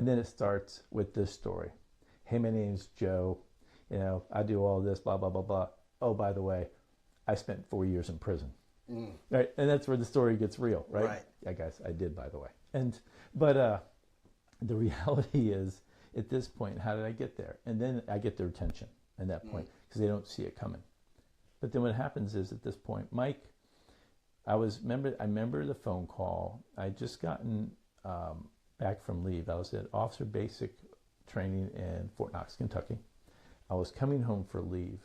And then it starts with this story. Hey, my name's Joe. I do all this, blah, blah, blah, blah. Oh, by the way, I spent 4 years in prison. Right? And that's where the story gets real, right? Right. Yeah, guys, I did, by the way. But the reality is, at this point, how did I get there? And then I get their attention at that point because they don't see it coming. But then what happens is, at this point, Mike, I remember the phone call. I just gotten back from leave. I was at officer basic training in Fort Knox, Kentucky. I was coming home for leave,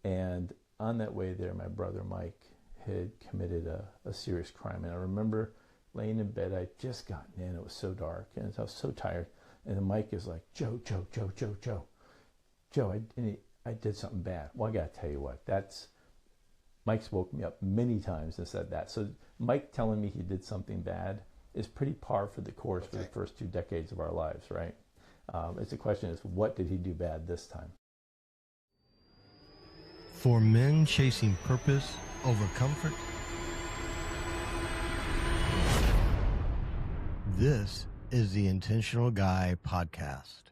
and on that way there, my brother Mike had committed a serious crime. And I remember laying in bed. I'd just gotten in. It was so dark, and I was so tired. And then Mike is like, Joe, I did something bad. Well, I got to tell you what, Mike's woke me up many times and said that. So Mike telling me he did something bad is pretty par for the course for the first 2 decades of our lives, right? It's a question is, what did he do bad this time? For men chasing purpose over comfort, this is the Intentional Guy podcast.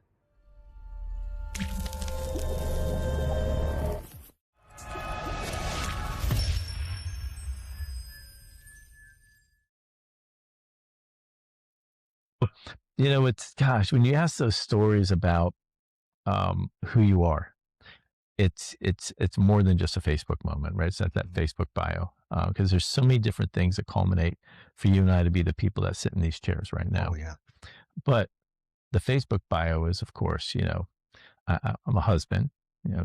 When you ask those stories about who you are, it's more than just a Facebook moment, right? It's not that Facebook bio, because there's so many different things that culminate for you and I to be the people that sit in these chairs right now. Oh, yeah. But the Facebook bio is, of course, I'm a husband.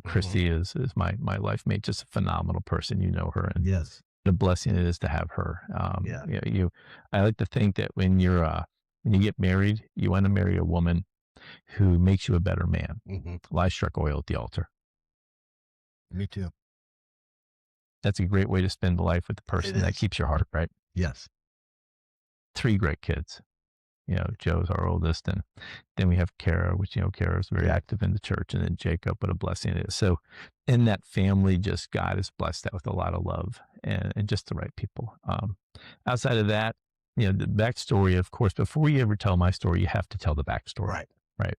Christy is my life mate, just a phenomenal person. You know her, and Yes. the blessing it is to have her. Yeah. I like to think that when you get married, you want to marry a woman who makes you a better man. Well, I struck oil at the altar. Me too. That's a great way to spend life with the person that keeps your heart right. Yes. 3 great kids. Joe's our oldest, and then we have Kara, which, Kara's very active in the church, and then Jacob, what a blessing it is. So in that family, just God has blessed that with a lot of love and just the right people. Outside of that, the backstory, of course, before you ever tell my story, you have to tell the backstory. Right.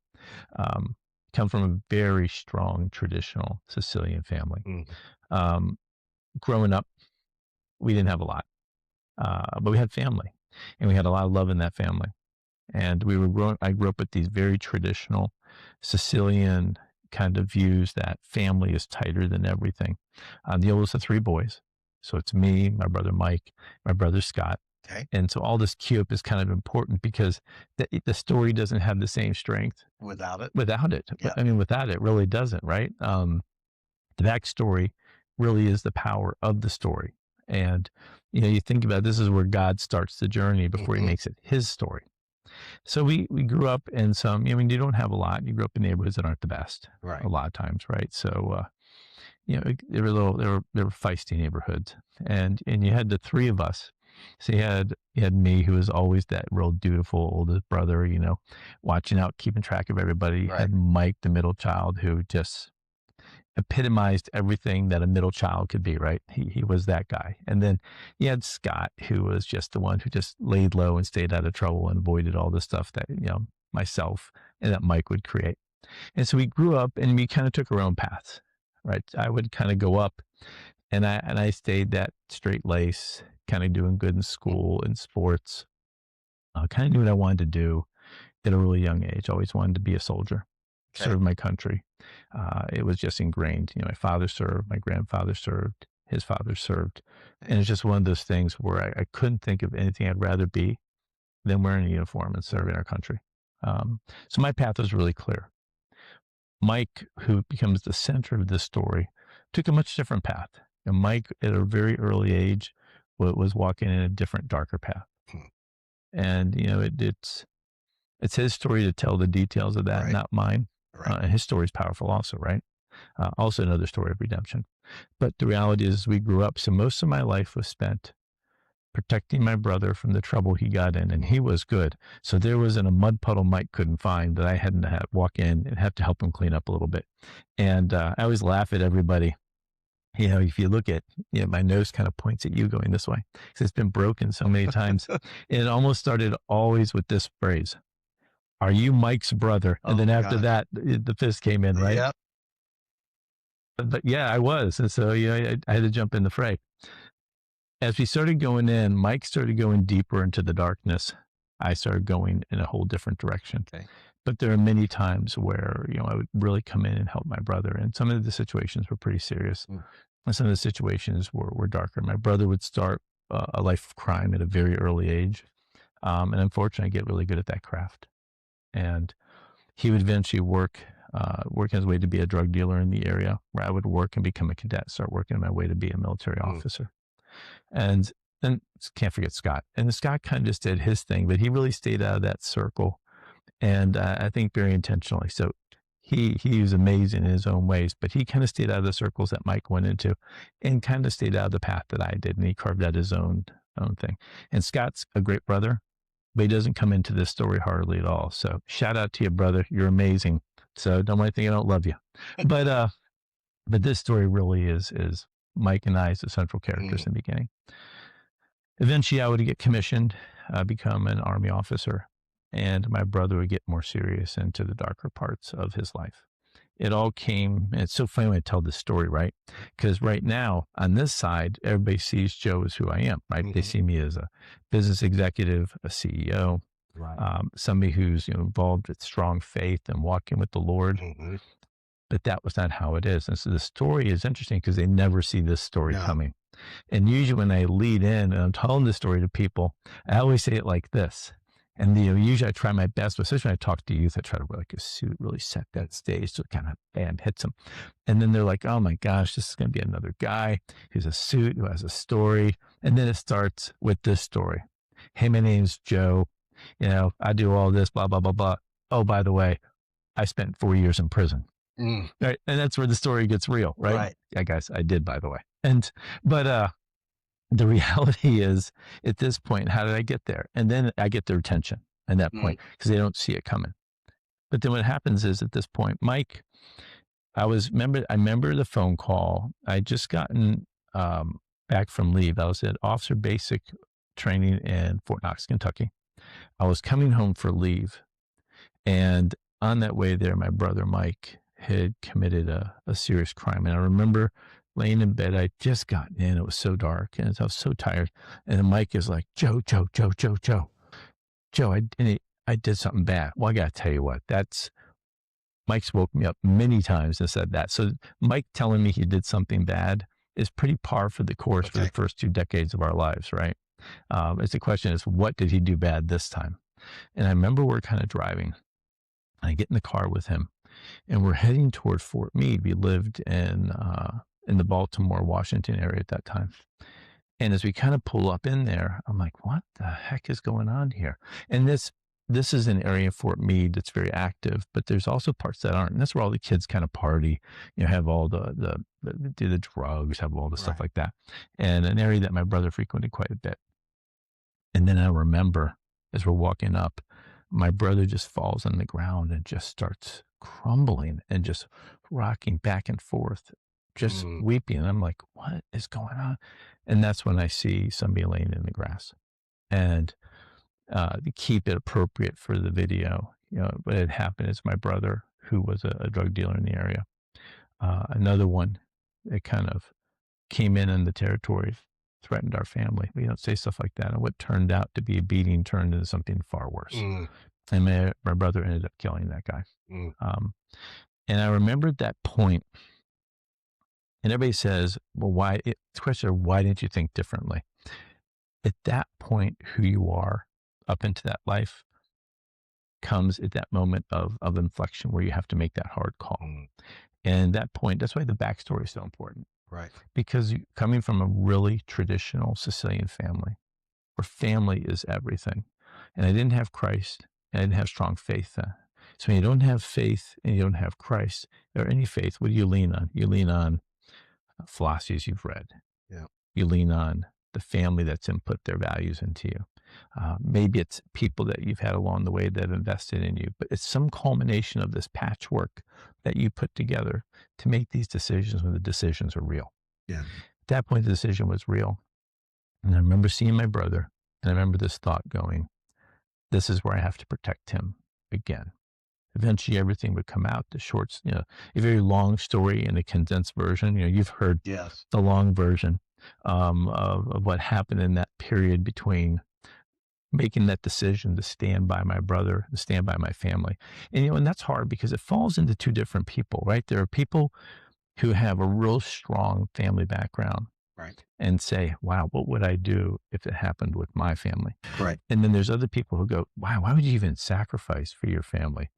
Come from a very strong, traditional Sicilian family. Growing up, we didn't have a lot, but we had family, and we had a lot of love in that family. And I grew up with these very traditional Sicilian kind of views that family is tighter than everything. I'm the oldest of 3 boys. So it's me, my brother Mike, my brother Scott. Okay. And so all this cue up is kind of important because the story doesn't have the same strength Without it. Yeah. Without it really doesn't, right? The backstory really is the power of the story. And, you think about it, this is where God starts the journey before he makes it his story. So we grew up in some, you don't have a lot. You grew up in neighborhoods that aren't the best, Right. a lot of times, right? So, they were feisty neighborhoods, and you had the 3 of us. So you had me, who was always that real dutiful oldest brother, watching out, keeping track of everybody. You had Mike, the middle child, who just epitomized everything that a middle child could be, right? He was that guy. And then you had Scott, who was just the one who just laid low and stayed out of trouble and avoided all the stuff that, myself and that Mike would create. And so we grew up and we kind of took our own paths, right? I would kind of go up and I stayed that straight lace, kind of doing good in school and sports. Kind of knew what I wanted to do at a really young age. Always wanted to be a soldier, serve my country. It was just ingrained. My father served, my grandfather served, his father served. And it's just one of those things where I couldn't think of anything I'd rather be than wearing a uniform and serving our country. So my path was really clear. Mike, who becomes the center of this story, took a much different path. And Mike, at a very early age, was walking in a different, darker path. And, it's his story to tell the details of that, not mine. And his story is powerful also, right? Also another story of redemption. But the reality is we grew up. So most of my life was spent protecting my brother from the trouble he got in, and he was good. So there wasn't a mud puddle Mike couldn't find that I hadn't to walk in and have to help him clean up a little bit. And I always laugh at everybody. If you look at, my nose kind of points at you going this way because it's been broken so many times. And it almost started always with this phrase: are you Mike's brother? And Oh then my after gosh. that, the fist came in, right? Yep. But yeah, I was. And so, I had to jump in the fray. As we started going in, Mike started going deeper into the darkness. I started going in a whole different direction. Okay. But there are many times where, I would really come in and help my brother. And some of the situations were pretty serious. Mm. And some of the situations were darker. My brother would start a life of crime at a very early age. And unfortunately, I get really good at that craft. And he would eventually work his way to be a drug dealer in the area where I would work and become a cadet, start working my way to be a military officer. And then can't forget Scott. And Scott kind of just did his thing, but he really stayed out of that circle. And I think very intentionally. So he was amazing in his own ways, but he kind of stayed out of the circles that Mike went into and kind of stayed out of the path that I did. And he carved out his own thing. And Scott's a great brother, but he doesn't come into this story hardly at all. So shout out to you, brother. You're amazing. So don't want to think I don't love you. But this story really is Mike and I as the central characters in the beginning. Eventually, I would get commissioned, become an Army officer, and my brother would get more serious into the darker parts of his life. It all came, and it's so funny when I tell this story, right? Because right now, on this side, everybody sees Joe as who I am, right? They see me as a business executive, a CEO, Right. somebody who's involved with strong faith and walking with the Lord. But that was not how it is. And so the story is interesting because they never see this story No. coming. And usually when I lead in and I'm telling the story to people, I always say it like this. And usually I try my best, especially when I talk to youth, I try to wear like a suit, really set that stage so it kind of bam hits them. And then they're like, oh my gosh, this is going to be another guy who's a suit, who has a story. And then it starts with this story. Hey, my name's Joe. I do all this, blah, blah, blah, blah. Oh, by the way, I spent 4 years in prison. Right. And that's where the story gets real, right? Right. Yeah, guys, I did, by the way. But the reality is at this point, how did I get there? And then I get their attention at that point because they don't see it coming. But then what happens is at this point, Mike, I remember the phone call. I just gotten back from leave. I was at officer basic training in Fort Knox, Kentucky. I was coming home for leave. And on that way there, my brother Mike had committed a serious crime. And I remember laying in bed. I'd just gotten in. It was so dark and I was so tired. And then Mike is like, Joe, I did something bad. Well, I got to tell you what, Mike's woke me up many times and said that. So Mike telling me he did something bad is pretty par for the course for the first 2 decades of our lives, right? It's the question is, what did he do bad this time? And I remember we're kind of driving. I get in the car with him and we're heading toward Fort Meade. We lived in the Baltimore, Washington area at that time. And as we kind of pull up in there, I'm like, what the heck is going on here? And this is an area of Fort Meade that's very active, but there's also parts that aren't. And that's where all the kids kind of party, have all do the drugs, have all the stuff like that. And an area that my brother frequented quite a bit. And then I remember as we're walking up, my brother just falls on the ground and just starts crumbling and just rocking back and forth, just weeping. And I'm like, what is going on? And that's when I see somebody laying in the grass. And to keep it appropriate for the video, what had happened is my brother, who was a drug dealer in the area, another one that kind of came in the territory, threatened our family. We don't say stuff like that. And what turned out to be a beating turned into something far worse. And my brother ended up killing that guy. And I remembered that point. And everybody says, well, why? It's a question of why didn't you think differently? At that point, who you are up into that life comes at that moment of inflection where you have to make that hard call. And that point, that's why the backstory is so important. Right. Because coming from a really traditional Sicilian family, where family is everything. And I didn't have Christ, and I didn't have strong faith then. So when you don't have faith and you don't have Christ or any faith, what do you lean on? You lean on philosophies you've read. Yeah. You lean on the family that's input their values into you. Maybe it's people that you've had along the way that have invested in you, but it's some culmination of this patchwork that you put together to make these decisions when the decisions are real. Yeah. At that point, the decision was real. And I remember seeing my brother, and I remember this thought going, this is where I have to protect him again. Eventually, everything would come out. The shorts, a very long story in a condensed version. You've heard Yes. the long version of what happened in that period between making that decision to stand by my brother, to stand by my family. And that's hard because it falls into two different people, right? There are people who have a real strong family background Right. and say, wow, what would I do if it happened with my family? Right. And then there's other people who go, wow, why would you even sacrifice for your family?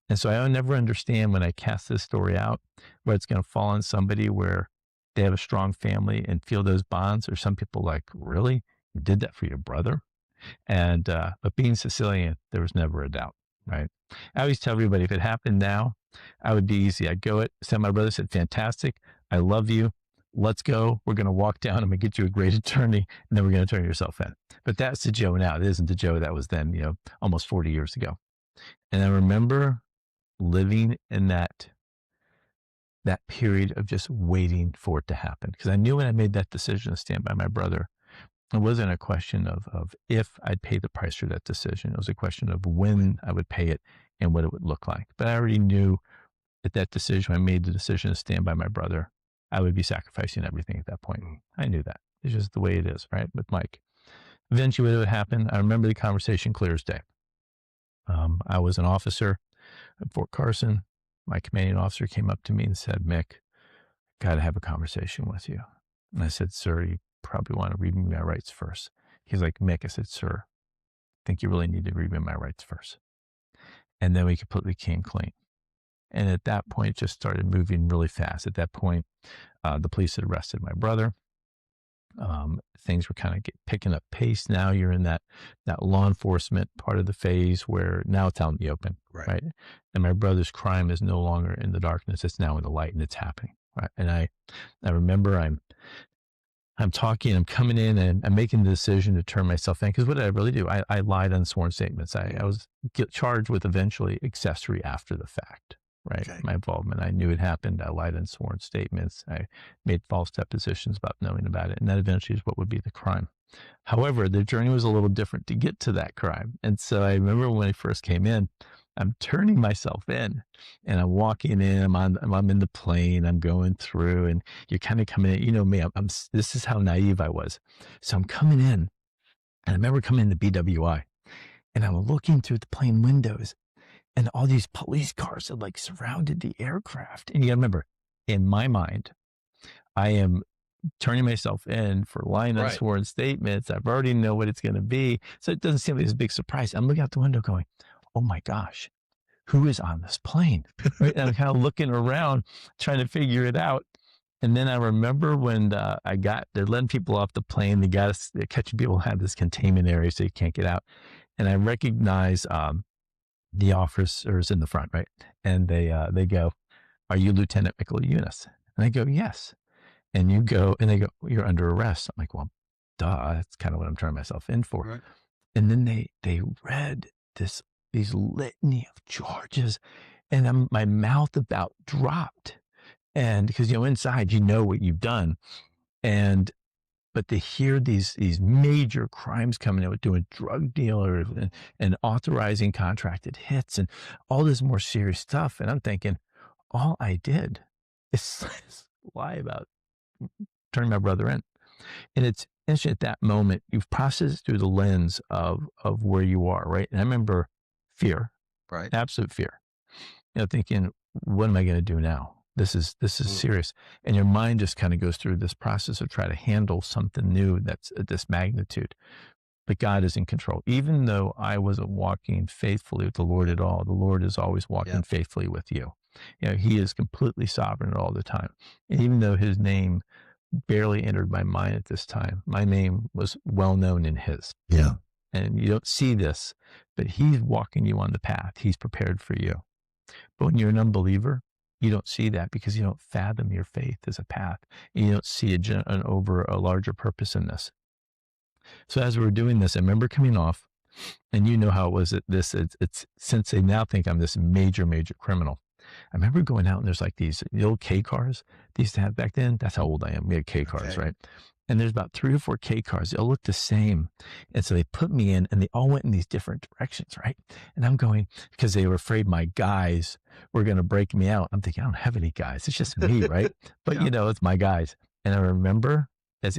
And so I never understand when I cast this story out where it's going to fall on somebody where they have a strong family and feel those bonds, or some people like, really? You did that for your brother? And, but being Sicilian, there was never a doubt, right? I always tell everybody if it happened now, I would be easy. I'd go it, send my brother, said, fantastic. I love you. Let's go. We're going to walk down. I'm going to get you a great attorney, and then we're going to turn yourself in. But that's the Joe now. It isn't the Joe that was then, almost 40 years ago. And I remember living in that period of just waiting for it to happen. Because I knew when I made that decision to stand by my brother, it wasn't a question of if I'd pay the price for that decision. It was a question of when I would pay it and what it would look like. But I already knew that decision, when I made the decision to stand by my brother, I would be sacrificing everything at that point. I knew that. It's just the way it is, right? With Mike. Eventually, what would happen, I remember the conversation clear as day. I was an officer at Fort Carson. My commanding officer came up to me and said, Mick, got to have a conversation with you. And I said, sir, you probably want to read me my rights first. He's like, Mick, I said, sir, I think you really need to read me my rights first. And then we completely came clean. And at that point, it just started moving really fast. At that point, the police had arrested my brother. Things were kind of picking up pace. Now you're in that law enforcement part of the phase where now it's out in the open, right? And my brother's crime is no longer in the darkness; it's now in the light, and it's happening, right? And I remember I'm talking, I'm coming in, and I'm making the decision to turn myself in because what did I really do? I lied on sworn statements. I was charged with eventually accessory after the fact. Right. Okay. My involvement. I knew it happened. I lied on sworn statements. I made false depositions about knowing about it. And that eventually is what would be the crime. However, the journey was a little different to get to that crime. And so I remember when I first came in, I'm turning myself in and I'm walking in, I'm in the plane, I'm going through, and you're kind of coming in, you know me, this is how naive I was. So I'm coming in, and I remember coming in the BWI, and I'm looking through the plane windows, and all these police cars had like surrounded the aircraft. And you gotta remember, in my mind, I am turning myself in for lying on sworn statements. I've already know what it's going to be. So it doesn't seem like this big surprise. I'm looking out the window going, oh my gosh, who is on this plane? Right? And I'm kind of looking around, trying to figure it out. And then I remember when they're letting people off the plane. They're catching people who have this containment area so you can't get out. And I recognize the officers in the front, right? And they go, are you Lieutenant Michael Eunice? And I go, yes. And you go, and they go, you're under arrest. I'm like, well, duh, that's kind of what I'm turning myself in for. Right. And then they read these litany of charges, and my mouth about dropped. And because, inside, what you've done. But to hear these major crimes coming out, doing drug dealers and authorizing contracted hits and all this more serious stuff. And I'm thinking, all I did is lie about turning my brother in. And it's interesting at that moment, you've processed through the lens of where you are, right? And I remember fear, Right. absolute fear, thinking, what am I going to do now? This is serious. And your mind just kind of goes through this process of trying to handle something new that's at this magnitude. But God is in control. Even though I wasn't walking faithfully with the Lord at all, the Lord is always walking faithfully with you. He is completely sovereign all the time. And even though his name barely entered my mind at this time, my name was well known in his. Yeah. And you don't see this, but he's walking you on the path. He's prepared for you. But when you're an unbeliever, you don't see that because you don't fathom your faith as a path. And you don't see over a larger purpose in this. So as we were doing this, I remember coming off, and you know how it was at this. It's since they now think I'm this major, major criminal. I remember going out, and there's like the old K cars they used to have back then. That's how old I am. We had K cars, right? and there's about 3 or 4 K cars. They all look the same. And so they put me in, and they all went in these different directions, right? And I'm going, because they were afraid my guys were going to break me out. I'm thinking, I don't have any guys. It's just me, right? But, Yeah. it's my guys. And I remember as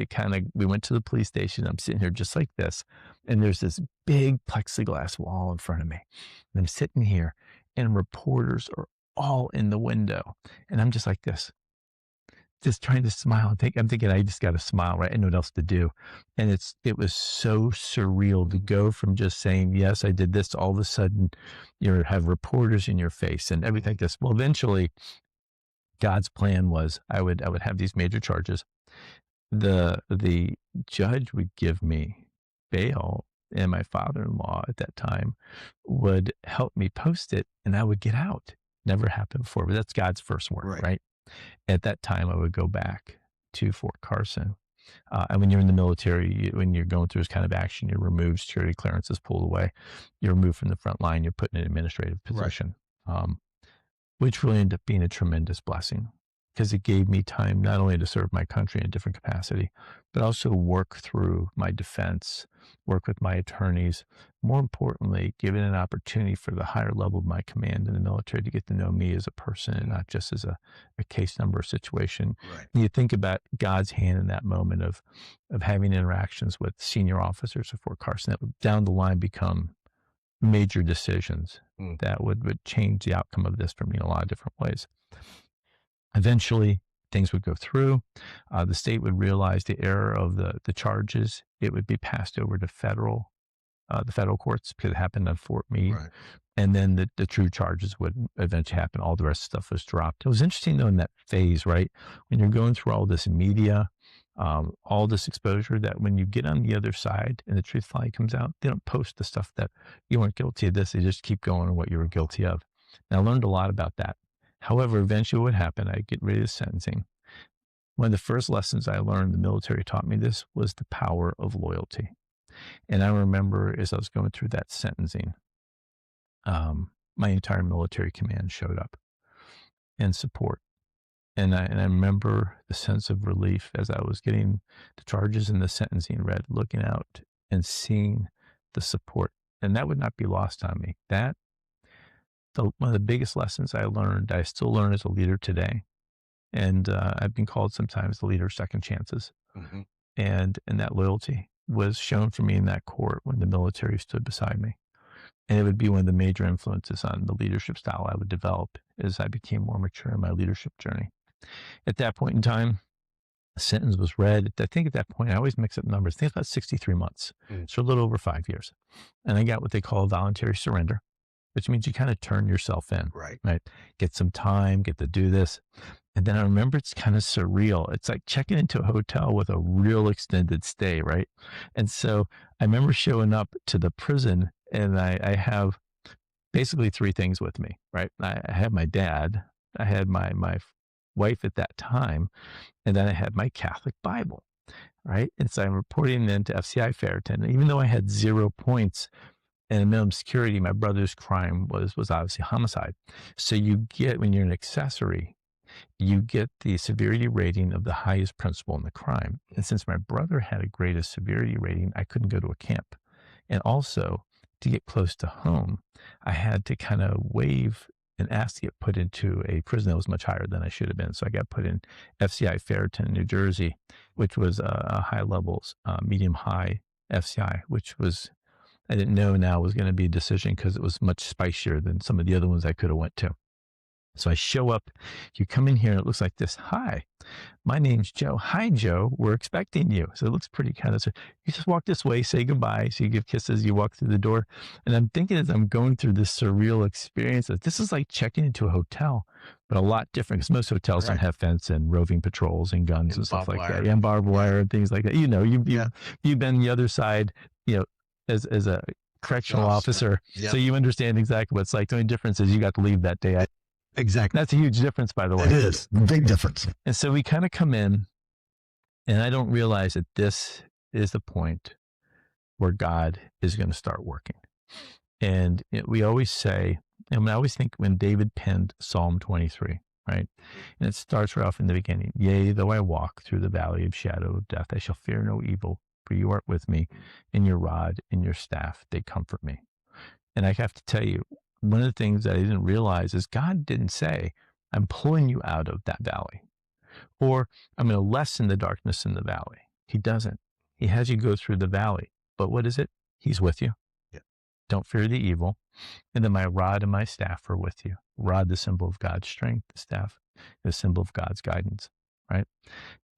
we went to the police station, I'm sitting here just like this, and there's this big plexiglass wall in front of me. And I'm sitting here, and reporters are all in the window. And I'm just like this, just trying to smile. I'm thinking I just got to smile, right? I know what else to do. And it was so surreal to go from just saying, yes, I did this, to all of a sudden you have reporters in your face and everything like this. Well, eventually God's plan was I would have these major charges. The judge would give me bail, and my father-in-law at that time would help me post it, and I would get out. Never happened before, but that's God's first work, Right. right? At that time, I would go back to Fort Carson. And when you're in the military, when you're going through this kind of action, you're removed, security clearance is pulled away, you're removed from the front line, you're put in an administrative position. Um, which really ended up being a tremendous blessing because it gave me time not only to serve my country in a different capacity, but also work through my defense, work with my attorneys. More importantly, given an opportunity for the higher level of my command in the military to get to know me as a person and not just as a case number situation. Right. You think about God's hand in that moment of having interactions with senior officers of Fort Carson that would down the line become major decisions that would change the outcome of this for me in a lot of different ways. Eventually, things would go through. The state would realize the error of the charges. It would be passed over to the federal courts because it happened on Fort Meade. Right. And then the true charges would eventually happen. All the rest of the stuff was dropped. It was interesting though in that phase, right? When you're going through all this media, all this exposure, that when you get on the other side and the truth finally comes out, they don't post the stuff that you weren't guilty of this. They just keep going on what you were guilty of. And I learned a lot about that. However, eventually what happened, I get rid of sentencing. One of the first lessons I learned, the military taught me this, was the power of loyalty. And I remember as I was going through that sentencing, my entire military command showed up in support. And I remember the sense of relief as I was getting the charges and the sentencing read, looking out and seeing the support. And that would not be lost on me. One of the biggest lessons I learned, I still learn as a leader today. And I've been called sometimes the leader of second chances. And that loyalty was shown for me in that court when the military stood beside me. And it would be one of the major influences on the leadership style I would develop as I became more mature in my leadership journey. At that point in time, the sentence was read. I think at that point, I always mix up numbers. I think it's about 63 months. So a little over 5 years. And I got what they call voluntary surrender, which means you kind of turn yourself in, Right. Get some time, get to do this. And then I remember it's kind of surreal. It's like checking into a hotel with a real extended stay, right? And so I remember showing up to the prison and I have basically 3 things with me, right? I had my dad, I had my wife at that time, and then I had my Catholic Bible, right? And so I'm reporting then to FCI Ferriton. Even though I had 0 points and minimum security, my brother's crime was obviously homicide. So you get, when you're an accessory, you get the severity rating of the highest principal in the crime. And since my brother had a greatest severity rating, I couldn't go to a camp. And also, to get close to home, I had to kind of waive and ask to get put into a prison that was much higher than I should have been. So I got put in FCI Ferriton, New Jersey, which was a high levels, medium high FCI, which was, I didn't know now was going to be a decision because it was much spicier than some of the other ones I could have went to. So I show up, you come in here and it looks like this. Hi, my name's Joe. Hi, Joe. We're expecting you. So it looks pretty kind of, you just walk this way, say goodbye. So you give kisses, you walk through the door. And I'm thinking as I'm going through this surreal experience, that this is like checking into a hotel, but a lot different because most hotels don't have fence and roving patrols and guns and stuff like that. Yeah, and barbed wire and things like that. You've been the other side, as a correctional officer. So you understand exactly what it's like. The only difference is you got to leave that day. Exactly. That's a huge difference, by the way. It is. Big difference. And so we kind of come in, and I don't realize that this is the point where God is going to start working. And we always say, and I always think when David penned Psalm 23, right? Mhm. And it starts right off in the beginning. Yea, though I walk through the valley of shadow of death, I shall fear no evil, for you are with me, and your rod and your staff, they comfort me. And I have to tell you, one of the things that I didn't realize is God didn't say, I'm pulling you out of that valley, or I'm going to lessen the darkness in the valley. He doesn't. He has you go through the valley. But what is it? He's with you. Yeah. Don't fear the evil. And then my rod and my staff are with you. Rod, the symbol of God's strength, the staff, the symbol of God's guidance, right?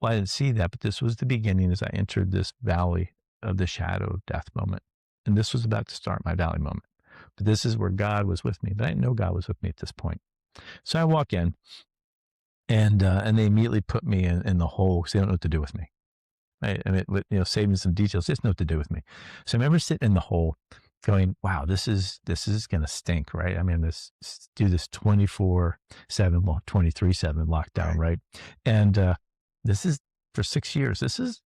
Well, I didn't see that, but this was the beginning as I entered this valley of the shadow of death moment. And this was about to start my valley moment. But this is where God was with me. But I didn't know God was with me at this point. So I walk in, and they immediately put me in the hole because they don't know what to do with me. Right? I mean, with, saving some details, just know what to do with me. So I remember sitting in the hole, going, "Wow, this is gonna stink, right? I mean, do this 24/7, well, 23/7 lockdown, Right. right? And this is for 6 years. This is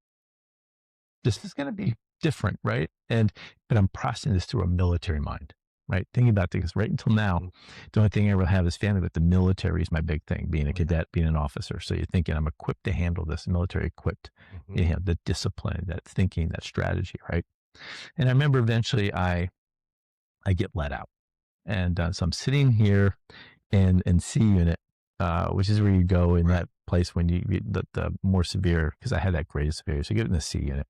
gonna be different, right? But I'm processing this through a military mind, right? Thinking about things right until now, Mhm. the only thing I ever have is family, but the military is my big thing, being a Oh, yeah. cadet, being an officer. So you're thinking I'm equipped to handle this, military equipped. Mhm. You have the discipline, that thinking, that strategy, right? And I remember eventually I get let out. And so I'm sitting here in C unit, which is where you go in Right. that place when the more severe, because I had that grade of severity. So I get in the C unit.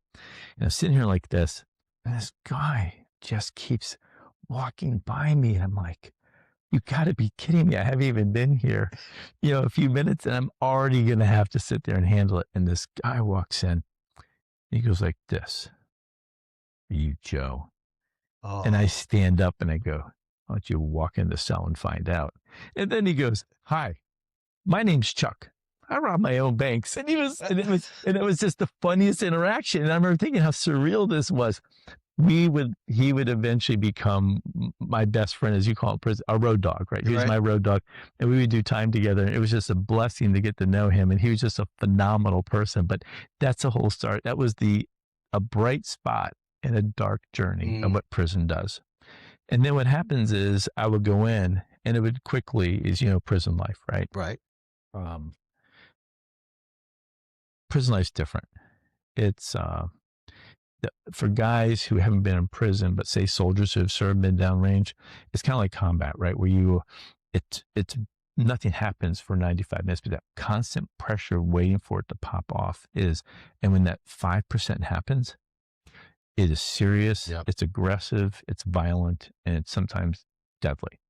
And I'm sitting here like this, and this guy just keeps walking by me. And I'm like, you got to be kidding me. I haven't even been here, a few minutes, and I'm already going to have to sit there and handle it. And this guy walks in. He goes like this, you Joe. And I Oh. stand up and I go, why don't you walk in the cell and find out? And then he goes, hi, my name's Chuck. I rob my own banks. And it was just the funniest interaction. And I remember thinking how surreal this was. He would eventually become my best friend, as you call it, a road dog, right? He was Right. my road dog, and we would do time together. And it was just a blessing to get to know him. And he was just a phenomenal person. But that's a whole start. That was a bright spot in a dark journey of Mm. what prison does. And then what happens is I would go in, and it would quickly is, prison life, right? Right. Um, Prison life's different. It's for guys who haven't been in prison, but say soldiers who have served been downrange, it's kind of like combat, right? Where it's nothing happens for 95 minutes, but that constant pressure waiting for it to pop off and when that 5% happens, it is serious, Yep. it's aggressive, it's violent, and it's sometimes deadly.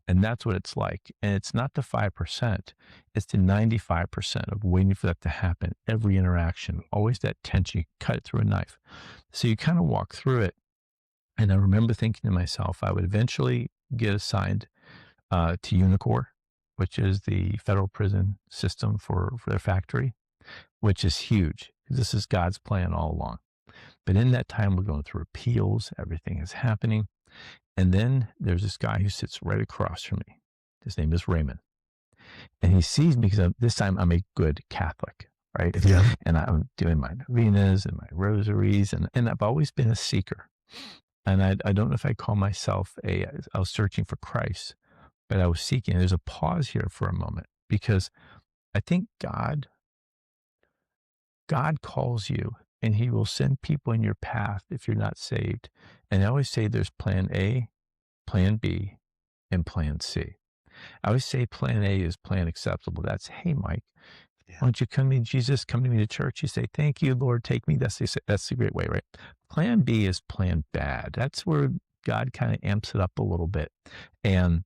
And that's what it's like. And it's not the 5%, it's the 95% of waiting for that to happen. Every interaction, always that tension, you cut it through a knife. So you kind of walk through it. And I remember thinking to myself, I would eventually get assigned to Unicor, which is the federal prison system for their factory, which is huge. This is God's plan all along. But in that time, we're going through appeals, everything is happening. And then there's this guy who sits right across from me. His name is Raymond. And he sees me because this time I'm a good Catholic, right? Yeah. And I'm doing my novenas and my rosaries, and I've always been a seeker. And I don't know if I call myself I was searching for Christ, but I was seeking. There's a pause here for a moment because I think God calls you and he will send people in your path if you're not saved. And I always say there's plan A, plan B, and plan C. I always say plan A is plan acceptable. That's, hey, Mike, Yeah. why don't you come to me, Jesus, come to me to church? You say, thank you, Lord, take me. That's the great way, right? Plan B is plan bad. That's where God kind of amps it up a little bit and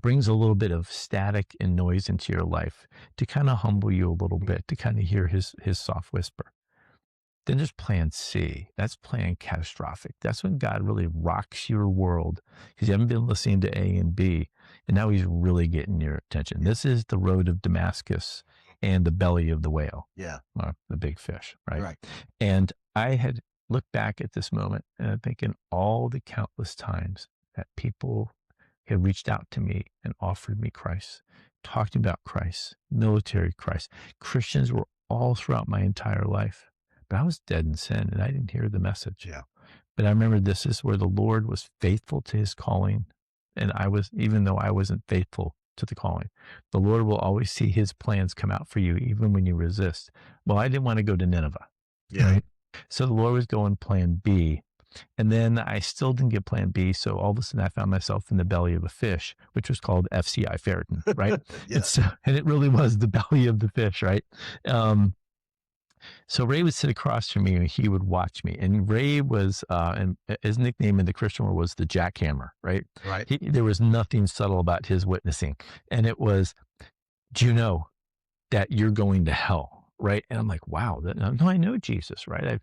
brings a little bit of static and noise into your life to kind of humble you a little bit, to kind of hear his soft whisper. Then there's plan C. That's plan catastrophic. That's when God really rocks your world because you haven't been listening to A and B. And now he's really getting your attention. This is the road of Damascus and the belly of the whale, Yeah. the big fish, right? Right. And I had looked back at this moment and I'm thinking all the countless times that people had reached out to me and offered me Christ, talked about Christ, military Christ. Christians were all throughout my entire life. But I was dead in sin and I didn't hear the message. Yeah. But I remember this is where the Lord was faithful to his calling. And even though I wasn't faithful to the calling. The Lord will always see his plans come out for you, even when you resist. Well, I didn't want to go to Nineveh, Yeah. right? So the Lord was going plan B. And then I still didn't get plan B. So all of a sudden I found myself in the belly of a fish, which was called FCI Ferritin, right? Yeah. And it really was the belly of the fish, right? Um, so Ray would sit across from me and he would watch me. And Ray was, and his nickname in the Christian world was the jackhammer, right? Right. There was nothing subtle about his witnessing. And it was, do you know that you're going to hell? Right. And I'm like, wow, no, I know Jesus, right?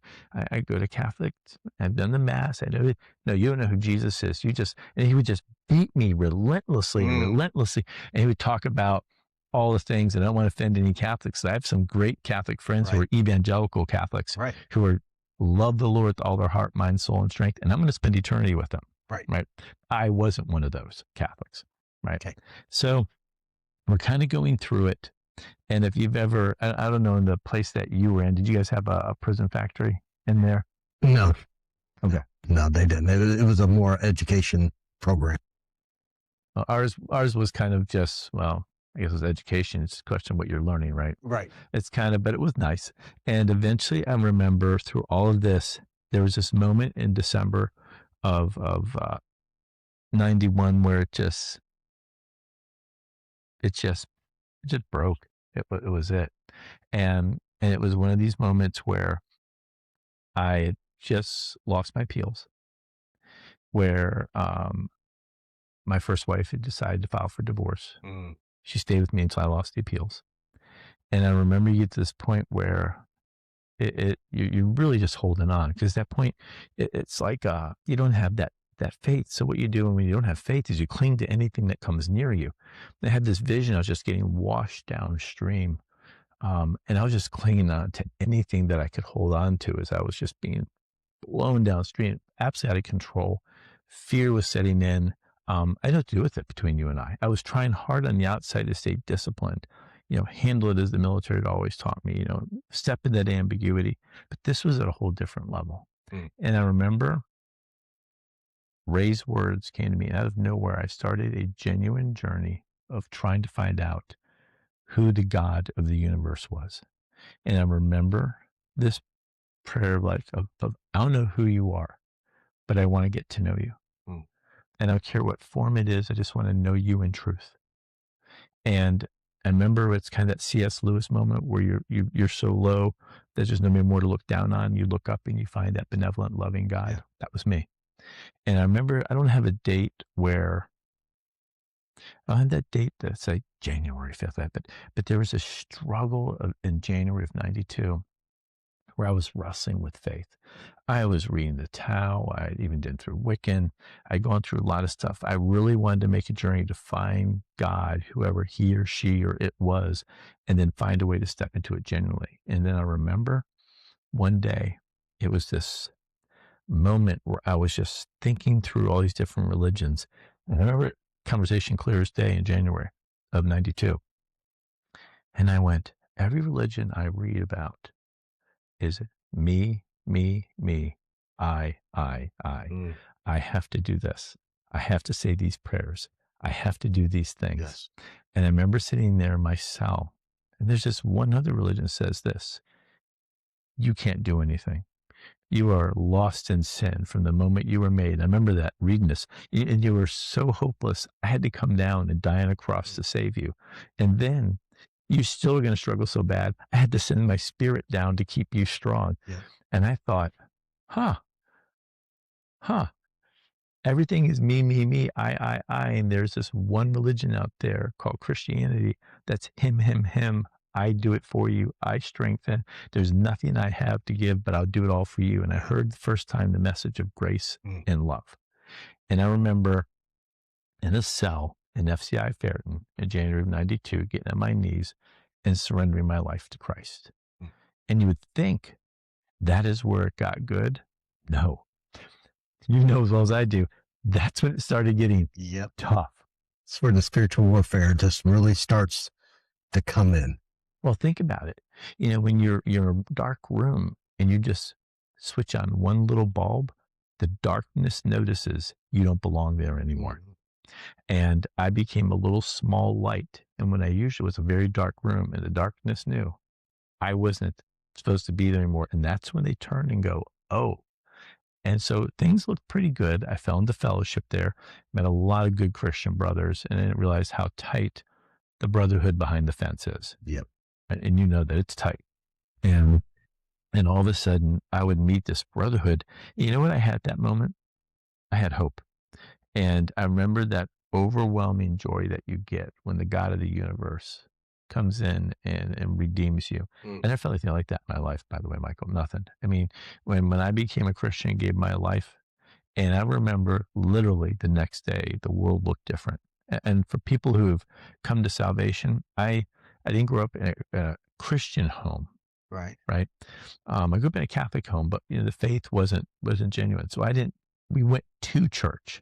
I go to Catholic. I've done the mass. I know it. No, you don't know who Jesus is. And he would just beat me relentlessly and relentlessly. And he would talk about all the things. And I don't want to offend any Catholics. I have some great Catholic friends who are evangelical Catholics who love the Lord with all their heart, mind, soul, and strength. And I'm going to spend eternity with them. Right. I wasn't one of those Catholics. Right. Okay. So we're kind of going through it. And if you've ever, I don't know, in the place that you were in, did you guys have a prison factory in there? No. Okay. No, they didn't. It was a more education program. Well, ours was kind of just, well, I guess it was education. It's a question of what you're learning, right? Right. It's kind of, but it was nice. And eventually I remember through all of this, there was this moment in December of 91 where it just broke. It was it. And it was one of these moments where I had just lost my appeals, where my first wife had decided to file for divorce. She stayed with me until I lost the appeals. And I remember you get to this point where you're really just holding on, because at that point it's like you don't have that faith. So what you do when you don't have faith is you cling to anything that comes near you. I had this vision. I was just getting washed downstream. And I was just clinging on to anything that I could hold on to as I was just being blown downstream, absolutely out of control. Fear was setting in. I had nothing to do with it between you and I. I was trying hard on the outside to stay disciplined, handle it as the military had always taught me, step in that ambiguity. But this was at a whole different level. And I remember Ray's words came to me out of nowhere. I started a genuine journey of trying to find out who the God of the universe was. And I remember this prayer of I don't know who you are, but I want to get to know you. And I don't care what form it is. I just want to know you in truth. And I remember it's kind of that C.S. Lewis moment where you're so low that there's no more to look down on. You look up and you find that benevolent, loving God. Yeah. That was me. And I remember, I don't have a date where I had that date that's like January 5th, but there was a struggle in January of 92 where I was wrestling with faith. I was reading the Tao. I even did through Wiccan. I'd gone through a lot of stuff. I really wanted to make a journey to find God, whoever he or she or it was, and then find a way to step into it genuinely. And then I remember one day, it was this moment where I was just thinking through all these different religions. And I remember conversation clear as day in January of 92. And I went, every religion I read about is me, I. I have to do this. I have to say these prayers. I have to do these things. Yes. And I remember sitting there in my cell, and there's just one other religion that says this: you can't do anything. You are lost in sin from the moment you were made. I remember that, reading this, and you were so hopeless. I had to come down and die on a cross to save you. And then you still are going to struggle so bad. I had to send my spirit down to keep you strong. Yeah. And I thought, everything is me, I. And there's this one religion out there called Christianity that's him. I do it for you. I strengthen. There's nothing I have to give, but I'll do it all for you. And I heard the first time the message of grace and love. And I remember in a cell in FCI Ferritin in January of 92, getting on my knees and surrendering my life to Christ. And you would think that is where it got good. No. You know as well as I do, that's when it started getting tough. It's where the spiritual warfare just really starts to come in. Well, think about it. When you're in a dark room and you just switch on one little bulb, the darkness notices you don't belong there anymore. And I became a little small light. And when I usually was a very dark room and the darkness knew I wasn't supposed to be there anymore. And that's when they turn and go, oh. And so things looked pretty good. I fell into fellowship there, met a lot of good Christian brothers, and I didn't realize how tight the brotherhood behind the fence is. Yep. And you know that it's tight. And all of a sudden I would meet this brotherhood. You know what I had at that moment? I had hope. And I remember that overwhelming joy that you get when the God of the universe comes in and redeems you. Mm. I never felt anything like that in my life, by the way, Michael. Nothing. I mean, when I became a Christian and gave my life, and I remember literally the next day, the world looked different. And for people who have come to salvation, I didn't grow up in a Christian home, Right. right? I grew up in a Catholic home, but the faith wasn't genuine. So we went to church,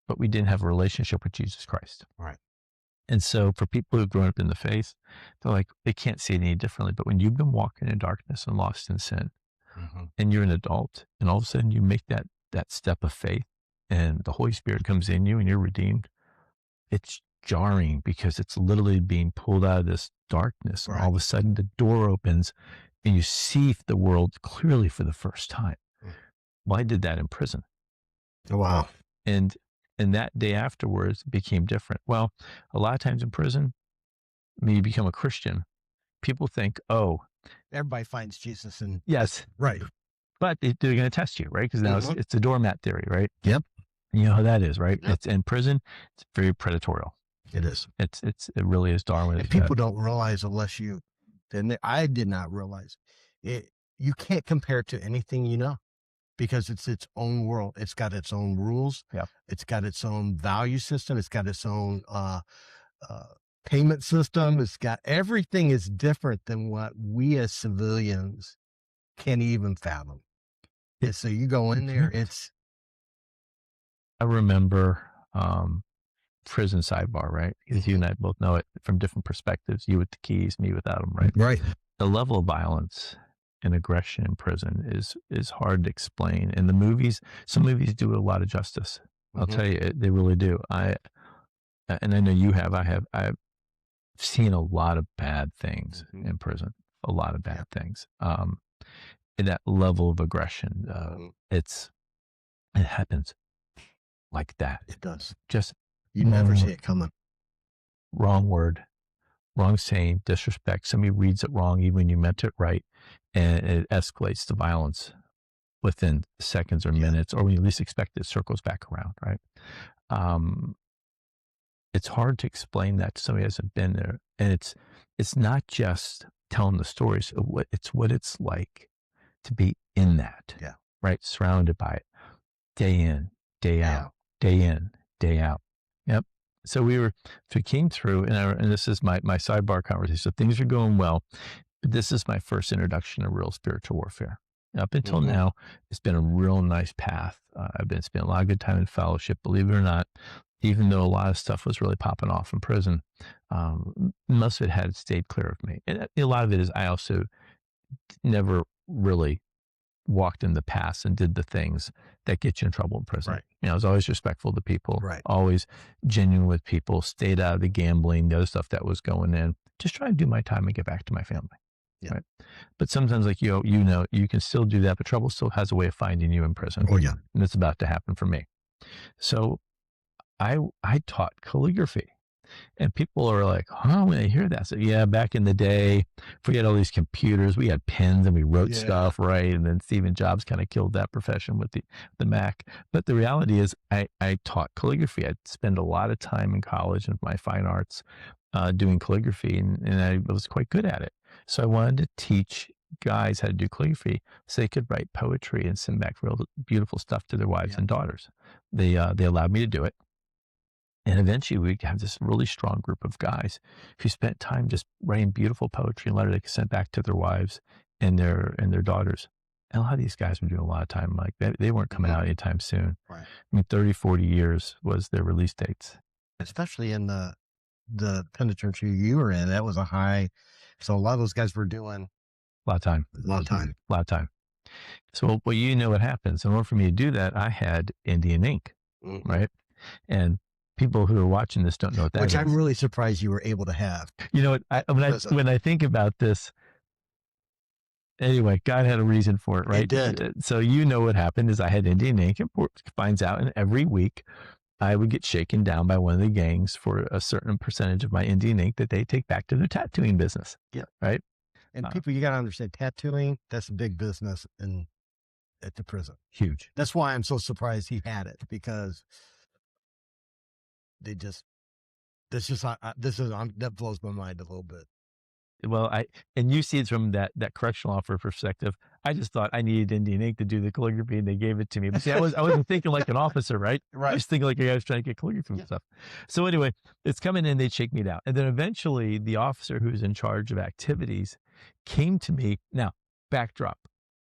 but we didn't have a relationship with Jesus Christ. Right. And so for people who've grown up in the faith, they're like, they can't see it any differently. But when you've been walking in darkness and lost in sin, and you're an adult, and all of a sudden you make that step of faith, and the Holy Spirit comes in you and you're redeemed, it's jarring because it's literally being pulled out of this darkness. And all of a sudden the door opens and you see the world clearly for the first time. Well, I did that in prison. Wow. And that day afterwards it became different. Well, a lot of times in prison, when you become a Christian, people think, oh, Everybody finds Jesus in. yes, Right. but they're going to test you, right? Because now it's the doormat theory, right? Yep. You know how that is, right? Yep. It's in prison. It's very predatorial. It is. It really is Darwin. And people don't realize I did not realize it. You can't compare it to anything because it's its own world. It's got its own rules. Yeah. It's got its own value system. It's got its own payment system. It's got everything is different than what we as civilians can't even fathom. And so you go in there, I remember prison sidebar, right? Because you and I both know it from different perspectives. You with the keys, me without them, right? Right. The level of violence and aggression in prison is hard to explain. And some movies do a lot of justice. I'll tell you, they really do. And I know you have. I've seen a lot of bad things in prison. A lot of bad things. And that level of aggression, it happens like that. It does. Just you never see it coming. Wrong word, wrong saying, disrespect. Somebody reads it wrong, even when you meant it right, and it escalates to violence within seconds or minutes, or when you least expect it, circles back around, right? It's hard to explain that to somebody who hasn't been there. And it's not just telling the stories, it's what it's like to be in that, right? Surrounded by it, day in, day out, day in, day out. Yep. So we came through, and this is my sidebar conversation. So things are going well, but this is my first introduction to real spiritual warfare. Up until now, it's been a real nice path. I've been spending a lot of good time in fellowship, believe it or not, even though a lot of stuff was really popping off in prison. Most of it had stayed clear of me. And a lot of it is I also never really walked in the past and did the things that get you in trouble in prison. Right. I was always respectful to people, right. Always genuine with people, stayed out of the gambling, the other stuff that was going in, just trying to do my time and get back to my family. Yeah. Right. But sometimes, like, you can still do that, but trouble still has a way of finding you in prison. Oh, yeah. And it's about to happen for me. So I taught calligraphy. And people are like, when they hear that, so yeah, back in the day, we had all these computers, we had pens and we wrote stuff, right? And then Stephen Jobs kind of killed that profession with the Mac. But the reality is I taught calligraphy. I spent a lot of time in college in my fine arts doing calligraphy, and I was quite good at it. So I wanted to teach guys how to do calligraphy so they could write poetry and send back real beautiful stuff to their wives and daughters. They allowed me to do it. And eventually we have this really strong group of guys who spent time just writing beautiful poetry and letters they could send back to their wives and their daughters. And a lot of these guys were doing a lot of time. Like they weren't coming out anytime soon. Right. I mean, 30, 40 years was their release dates. Especially in the penitentiary you were in, that was a high. So a lot of those guys were doing a lot of time. So, what happens. In order for me to do that, I had Indian ink, right? And people who are watching this don't know what that which is. I'm really surprised you were able to have. You know what? When I think about this, anyway, God had a reason for it, right? It did. So you know what happened is I had Indian ink, and finds out, and every week I would get shaken down by one of the gangs for a certain percentage of my Indian ink that they take back to their tattooing business. Yeah. Right. And people, you got to understand, tattooing, that's a big business at the prison. Huge. That's why I'm so surprised he had it, because that blows my mind a little bit. Well, and you see it from that correctional officer perspective. I just thought I needed Indian ink to do the calligraphy, and they gave it to me. But see, I wasn't thinking like an officer, right? I was thinking like a guy who's trying to get calligraphy and stuff. So anyway, it's coming in, they shake me down. And then eventually the officer who's in charge of activities came to me. Now, backdrop.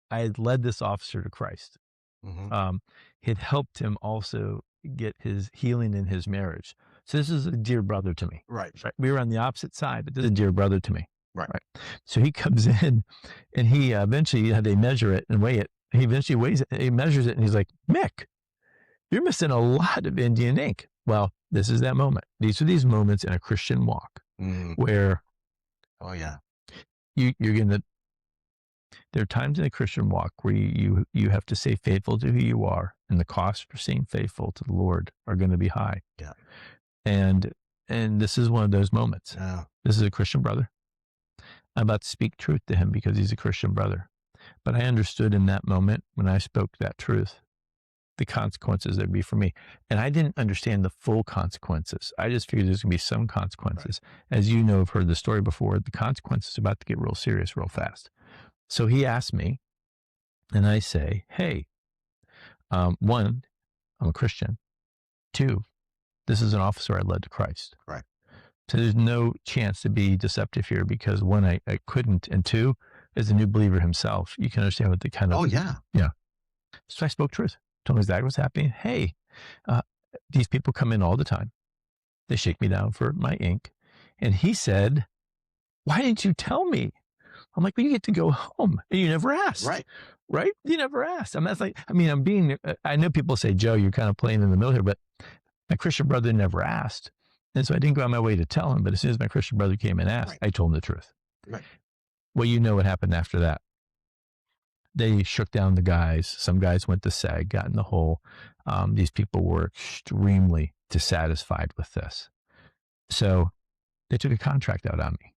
I had led this officer to Christ. Had helped him also get his healing in his marriage. So this is a dear brother to me. Right. We were on the opposite side, but this is a dear brother to me. Right. So he comes in, and he eventually, they measure it and weigh it. He eventually weighs it, he measures it, and he's like, Mick, you're missing a lot of Indian ink. Well, this is that moment. These are these moments in a Christian walk where, oh yeah, you're going to, there are times in a Christian walk where you have to stay faithful to who you are, and the costs for staying faithful to the Lord are going to be high. Yeah. And this is one of those moments. Yeah. This is a Christian brother. I'm about to speak truth to him because he's a Christian brother. But I understood in that moment, when I spoke that truth, the consequences there'd be for me. And I didn't understand the full consequences. I just figured there's going to be some consequences. Right. As you know, I've heard the story before, the consequences are about to get real serious real fast. So he asked me, and I say, hey, one, I'm a Christian. Two, this is an officer I led to Christ. Right. So there's no chance to be deceptive here, because one, I couldn't, and two, as a new believer himself, you can understand what the kind of... Oh, yeah. Yeah. So I spoke truth. Told him exactly what's happening. Hey, these people come in all the time. They shake me down for my ink. And he said, why didn't you tell me? I'm like, well, you get to go home, and you never asked. Right? You never asked. I know people say, Joe, you're kind of playing in the middle here, but my Christian brother never asked. And so I didn't go on my way to tell him, but as soon as my Christian brother came and asked, I told him the truth. Right. Well, you know what happened after that. They shook down the guys. Some guys went to SAG, got in the hole. These people were extremely dissatisfied with this. So they took a contract out on me.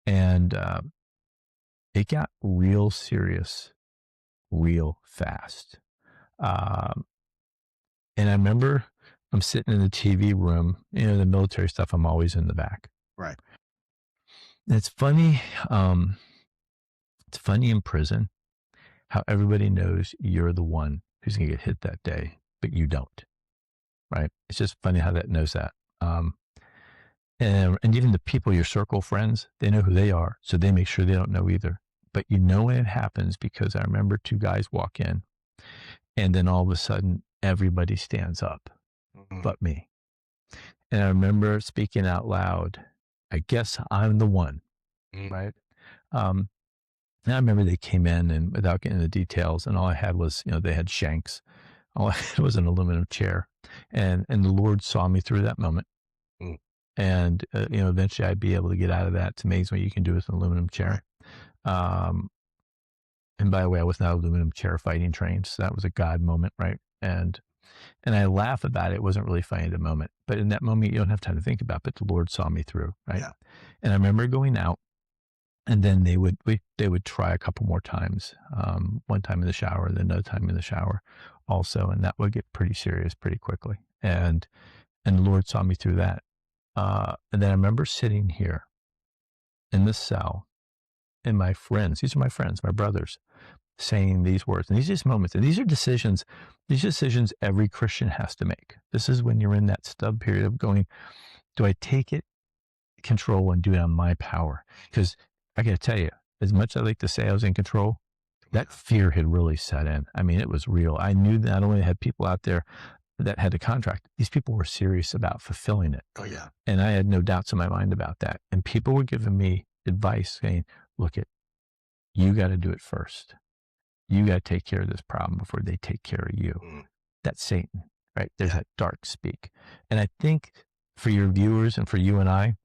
And it got real serious, real fast. And I remember I'm sitting in the TV room, the military stuff, I'm always in the back. Right. And it's funny in prison how everybody knows you're the one who's going to get hit that day, but you don't. Right? It's just funny how that knows that. And even the people, your circle friends, they know who they are, so they make sure they don't know either. But you know when it happens, because I remember two guys walk in, and then all of a sudden, everybody stands up but me. And I remember speaking out loud, I guess I'm the one, right? And I remember they came in, and without getting into the details, and all I had was, they had shanks. All I had was an aluminum chair. And the Lord saw me through that moment. And, eventually I'd be able to get out of that. It's amazing what you can do with an aluminum chair. And by the way, I was not aluminum chair fighting trained, so that was a God moment, right? And I laugh about it. It wasn't really funny at the moment, but in that moment, you don't have time to think about it, but the Lord saw me through, right? Yeah. And I remember going out, and then they would try a couple more times, one time in the shower, then another time in the shower also, and that would get pretty serious pretty quickly. And the Lord saw me through that. And then I remember sitting here in the cell, and my friends, these are my friends, my brothers, saying these words. And these are just moments, and these are decisions every Christian has to make. This is when you're in that stub period of going, do I take it, control, and do it on my power? Because I got to tell you, as much as I like to say I was in control, that fear had really set in. I mean, it was real. I knew that not only had people out there that had a contract, these people were serious about fulfilling it. Oh, yeah. And I had no doubts in my mind about that. And people were giving me advice saying, look, you got to do it first. You got to take care of this problem before they take care of you. That's Satan, right? There's that dark speak. And I think for your viewers and for you and I,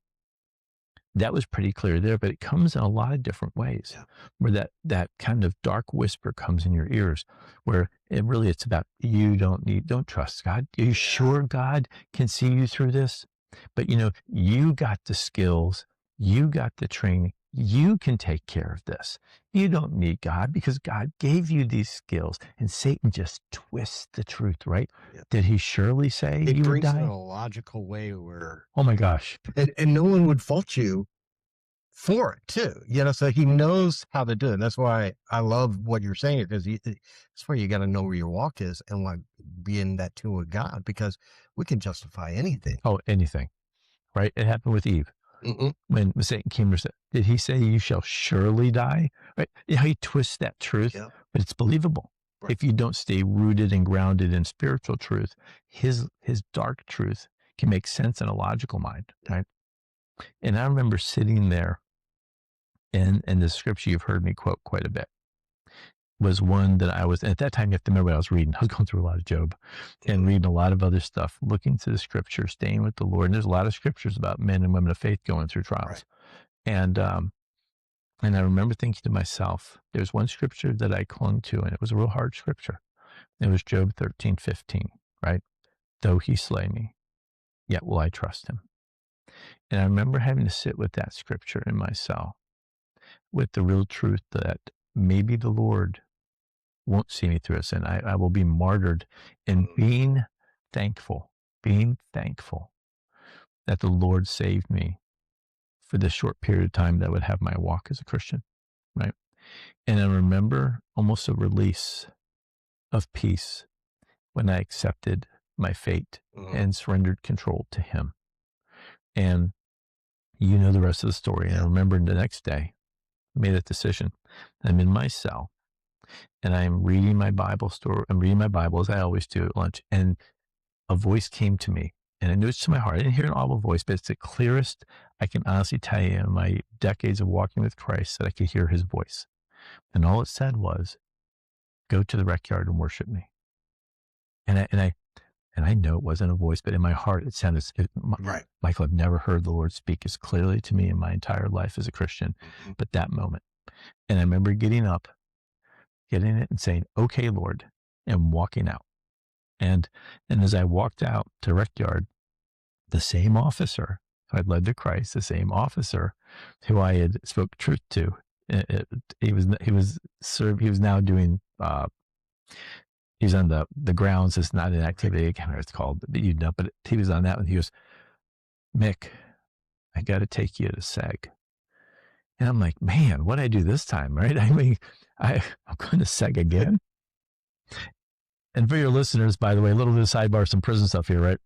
that was pretty clear there, but it comes in a lot of different ways where that kind of dark whisper comes in your ears, where it's about don't trust God. Are you sure God can see you through this? But you got the skills, you got the training, you can take care of this. You don't need God because God gave you these skills, and Satan just twists the truth, right? Did he surely say It you would brings it in die? a logical way where, Oh my gosh. and no one would fault you for it too, so he knows how to do it. That's why I love what you're saying, because that's where you got to know where your walk is and like be in that tune with God, because we can justify anything. Oh, anything, right? It happened with Eve. When Satan came and said, did he say you shall surely die? Right? How he twists that truth, but it's believable. Right. If you don't stay rooted and grounded in spiritual truth, his dark truth can make sense in a logical mind, right? And I remember sitting there, and the scripture you've heard me quote quite a bit was one that I was, at that time, you have to remember what I was reading. I was going through a lot of Job and reading a lot of other stuff, looking to the scripture, staying with the Lord. And there's a lot of scriptures about men and women of faith going through trials. Right. And I remember thinking to myself, there's one scripture that I clung to, and it was a real hard scripture. It was Job 13:15, right? Though he slay me, yet will I trust him. And I remember having to sit with that scripture in my cell with the real truth that maybe the Lord won't see me through this, and I will be martyred in being thankful that the Lord saved me for this short period of time that I would have my walk as a Christian, right? And I remember almost a release of peace when I accepted my fate and surrendered control to him. And you know the rest of the story. And I remember the next day, I made that decision. I'm in my cell, and I'm reading my Bible story. I'm reading my Bible, as I always do at lunch, and a voice came to me, and I knew it's to my heart. I didn't hear an audible voice, but it's the clearest I can honestly tell you in my decades of walking with Christ that I could hear his voice. And all it said was, go to the rec yard and worship me. And I know it wasn't a voice, but in my heart, it sounded, right. Michael, I've never heard the Lord speak as clearly to me in my entire life as a Christian, but that moment. And I remember getting up, getting it and saying, okay, Lord, and walking out. And as I walked out to rec yard, the same officer who I'd led to Christ, the same officer who I had spoke truth to, he was now doing, he was on the grounds. It's not an activity, I can't remember what it's called, but he was on that one. He goes, Mick, I got to take you to SEG. And I'm like, man, what did I do this time, right? I mean, I'm going to SEG again. And for your listeners, by the way, a little bit of sidebar, some prison stuff here, right?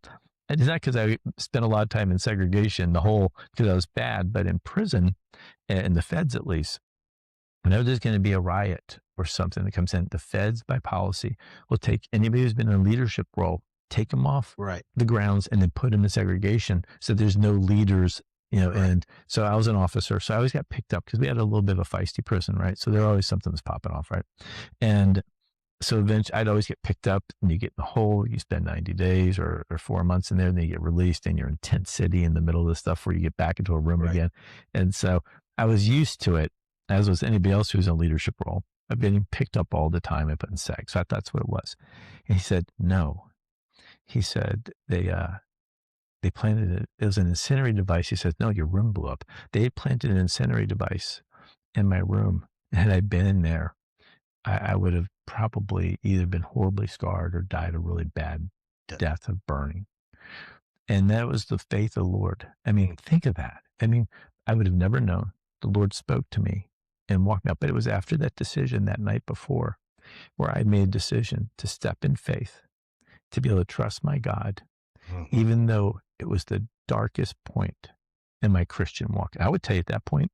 And it's not because I spent a lot of time in segregation, because I was bad, but in prison, in the feds at least, whenever there's going to be a riot or something that comes in, the feds by policy will take anybody who's been in a leadership role, take them off the grounds and then put them in segregation. So there's no leaders, and so I was an officer. So I always got picked up because we had a little bit of a feisty prison, right? So there always something was popping off, right? And so eventually I'd always get picked up, and you get in the hole, you spend 90 days or 4 months in there, and then you get released, and you're in tent city in the middle of the stuff where you get back into a room again. And so I was used to it, as was anybody else who's in a leadership role, of getting picked up all the time and put in SEG. So I thought that's what it was. And he said, no. He said, they planted it. It was an incendiary device. He says, no, your room blew up. They had planted an incendiary device in my room. And had I been in there, I would have probably either been horribly scarred or died a really bad death of burning. And that was the faith of the Lord. I mean, think of that. I mean, I would have never known. The Lord spoke to me and walked me out. But it was after that decision that night before where I made a decision to step in faith, to be able to trust my God, even though it was the darkest point in my Christian walk. I would tell you at that point,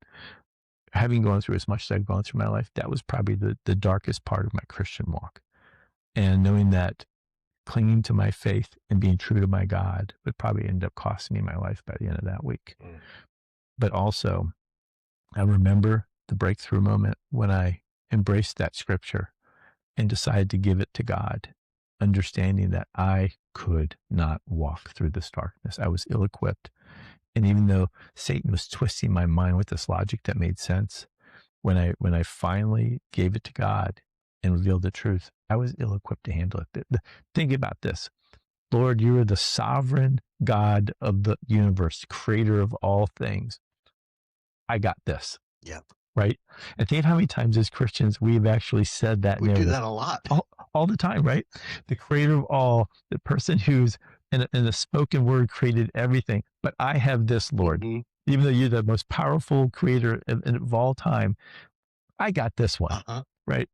having gone through as much as I've gone through my life, that was probably the darkest part of my Christian walk. And knowing that clinging to my faith and being true to my God would probably end up costing me my life by the end of that week. But also, I remember the breakthrough moment when I embraced that scripture and decided to give it to God understanding that I could not walk through this darkness. I was ill-equipped. And even though Satan was twisting my mind with this logic that made sense, when I finally gave it to God and revealed the truth, I was ill-equipped to handle it. Think about this. Lord, you are the sovereign God of the universe, creator of all things. I got this. Yep. Right? And think of how many times as Christians we've actually said that We do narrative that a lot. all the time, right? The creator of all, the person who's in the spoken word created everything. But I have this, Lord. Mhm. Even though you're the most powerful creator of all time, I got this one, right?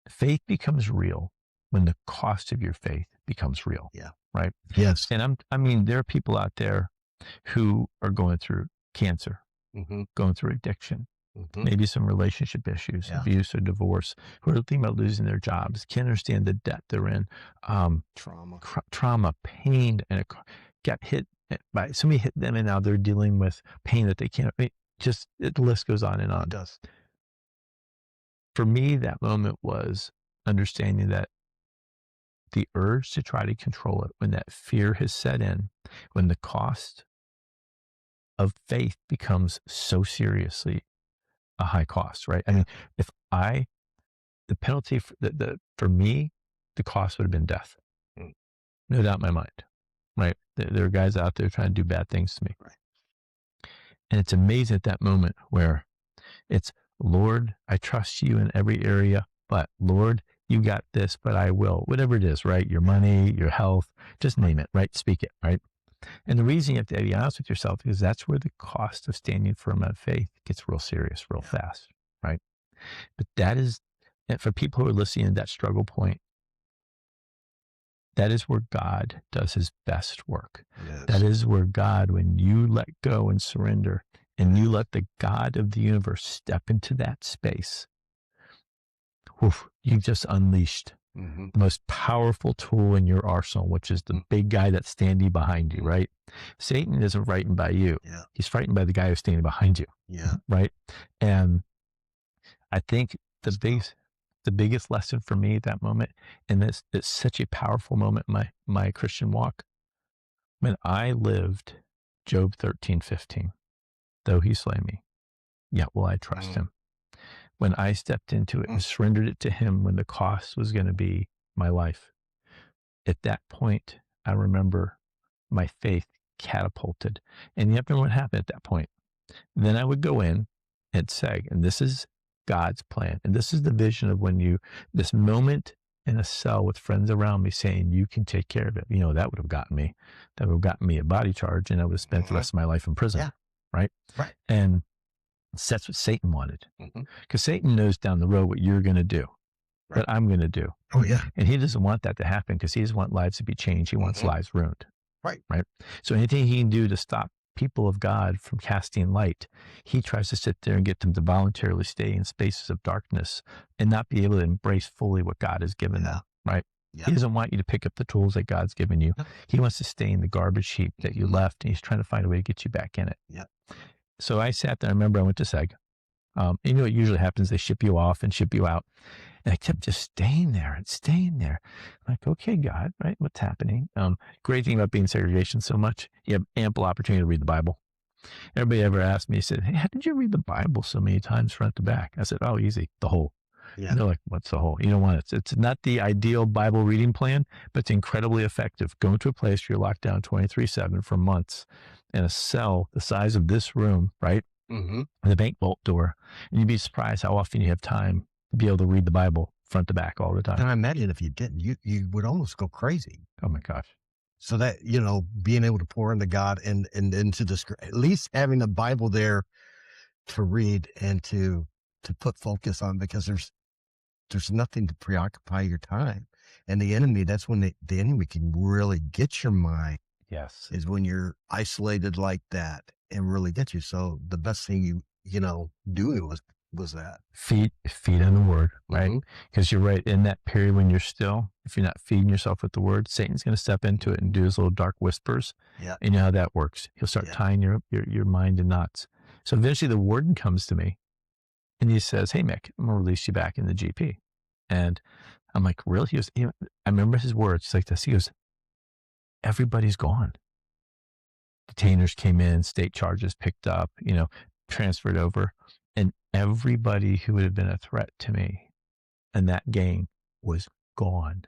Faith becomes real when the cost of your faith becomes real. Yeah. Right. Yes. And I mean, there are people out there who are going through cancer, going through addiction, maybe some relationship issues, abuse or divorce, who are thinking about losing their jobs, can't understand the debt they're in, trauma, pain, and got hit by somebody hit them, and now they're dealing with pain that they can't. Just the list goes on and on. It does. For me, that moment was understanding that the urge to try to control it, when that fear has set in, when the cost of faith becomes so seriously a high cost, right? I mean, if the penalty for me, the cost would have been death. No doubt in my mind, right? There are guys out there trying to do bad things to me. Right. And it's amazing at that moment where it's, Lord, I trust you in every area, but Lord, you got this, but I will, whatever it is, right? Your money, your health, just name it, right? Speak it, right? And the reason you have to be honest with yourself is that's where the cost of standing firm on faith gets real serious, real fast, right? But that is, and for people who are listening to that struggle point, that is where God does his best work. Yes. That is where God, when you let go and surrender, and you let the God of the universe step into that space, you've just unleashed the most powerful tool in your arsenal, which is the big guy that's standing behind you, right? Satan isn't frightened by you. Yeah. He's frightened by the guy who's standing behind you. Yeah. Right. And I think the biggest lesson for me at that moment, and it's such a powerful moment in my Christian walk, when I lived Job 13:15, though he slay me, yet will I trust him. When I stepped into it and surrendered it to him, when the cost was going to be my life, at that point, I remember my faith catapulted. And you have to remember what happened at that point. Then I would go in and say, and this is God's plan. And this is the vision of this moment in a cell with friends around me saying, you can take care of it. That would have gotten me. That would have gotten me a body charge, and I would have spent the rest of my life in prison. Yeah. Right. Right. And that's what Satan wanted. Because Satan knows down the road what you're going to do, what I'm going to do. Oh, yeah. And he doesn't want that to happen, because he doesn't want lives to be changed. He wants lives ruined. Right. Right. So anything he can do to stop people of God from casting light, he tries to sit there and get them to voluntarily stay in spaces of darkness and not be able to embrace fully what God has given them. Right. Yeah. He doesn't want you to pick up the tools that God's given you. He wants to stay in the garbage heap that you left, and he's trying to find a way to get you back in it. Yeah. So I sat there. I remember I went to SEG. What usually happens, they ship you off and ship you out. And I kept just staying there and staying there. I'm like, okay, God, right? What's happening? Great thing about being in segregation so much, you have ample opportunity to read the Bible. Everybody ever asked me, said, hey, how did you read the Bible so many times front to back? I said, oh, easy, the whole. Yeah. And they're like, what's the whole? You don't want it. It's not the ideal Bible reading plan, but it's incredibly effective. Go to a place where you're locked down 23/7 for months in a cell the size of this room, right? The bank vault door. And you'd be surprised how often you have time to be able to read the Bible front to back all the time. And I imagine if you didn't, you would almost go crazy. Oh my gosh. So that, being able to pour into God and into this, at least having a Bible there to read and to put focus on, because there's nothing to preoccupy your time. And the enemy, that's when the enemy can really get your mind. Yes. Is when you're isolated like that and really get you. So the best thing you do was that. Feed on the word, right? Because you're right, in that period when you're still, if you're not feeding yourself with the word, Satan's going to step into it and do his little dark whispers. Yeah. And you know how that works. He'll start tying your mind in knots. So eventually the warden comes to me and he says, hey, Mick, I'm going to release you back in the GP. And I'm like, really? He goes, I remember his words. He's like this. He goes, everybody's gone. Detainers came in, state charges picked up, transferred over. And everybody who would have been a threat to me and that gang was gone.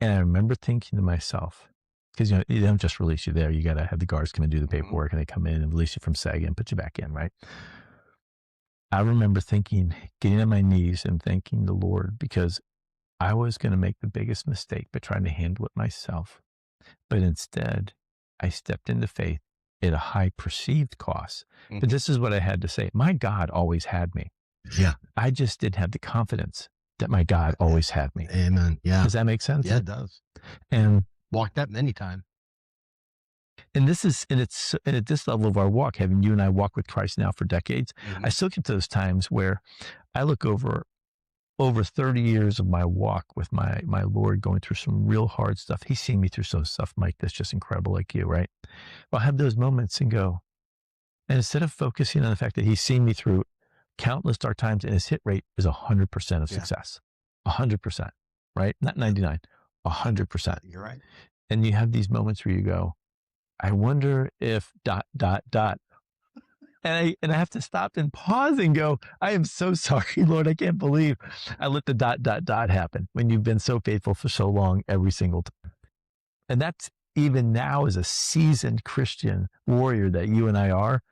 And I remember thinking to myself, because they don't just release you there. You got to have the guards come and do the paperwork, and they come in and release you from SAG and put you back in, right? I remember thinking, getting on my knees and thanking the Lord, because I was going to make the biggest mistake by trying to handle it myself. But instead, I stepped into faith at a high perceived cost. Mhm. But this is what I had to say. My God always had me. Yeah. I just didn't have the confidence that my God always had me. Amen. Yeah. Does that make sense? Yeah, it does. And Walked that many times. And it's at this level of our walk, having you and I walk with Christ now for decades, I still get to those times where I look over 30 years of my walk with my Lord, going through some real hard stuff. He's seen me through some stuff, Mike, that's just incredible, like you, right? I'll have those moments and go, and instead of focusing on the fact that he's seen me through countless dark times, and his hit rate is 100% of success, 100%, right? Not 99, 100%. You're right. And you have these moments where you go, I wonder if ... And I have to stop and pause and go, I am so sorry, Lord. I can't believe I let the ... happen when you've been so faithful for so long every single time. And that's even now, as a seasoned Christian warrior that you and I are,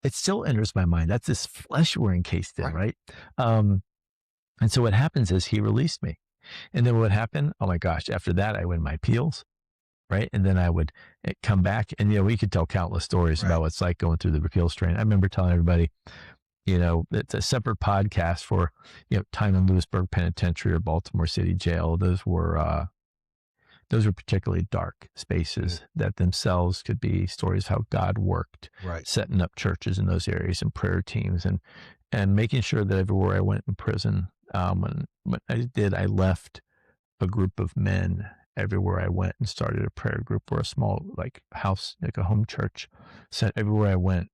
it still enters my mind. That's this flesh we're encased in, right? And so what happens is he released me. And then what happened? Oh my gosh, after that, I win my appeals. Right. And then I would come back, and, we could tell countless stories about what it's like going through the appeals train. I remember telling everybody, it's a separate podcast for, time in Lewisburg Penitentiary or Baltimore City Jail. Those were particularly dark spaces that themselves could be stories of how God worked, setting up churches in those areas and prayer teams, and making sure that everywhere I went in prison, when I left a group of men everywhere I went and started a prayer group or a small house, like a home church. So everywhere I went,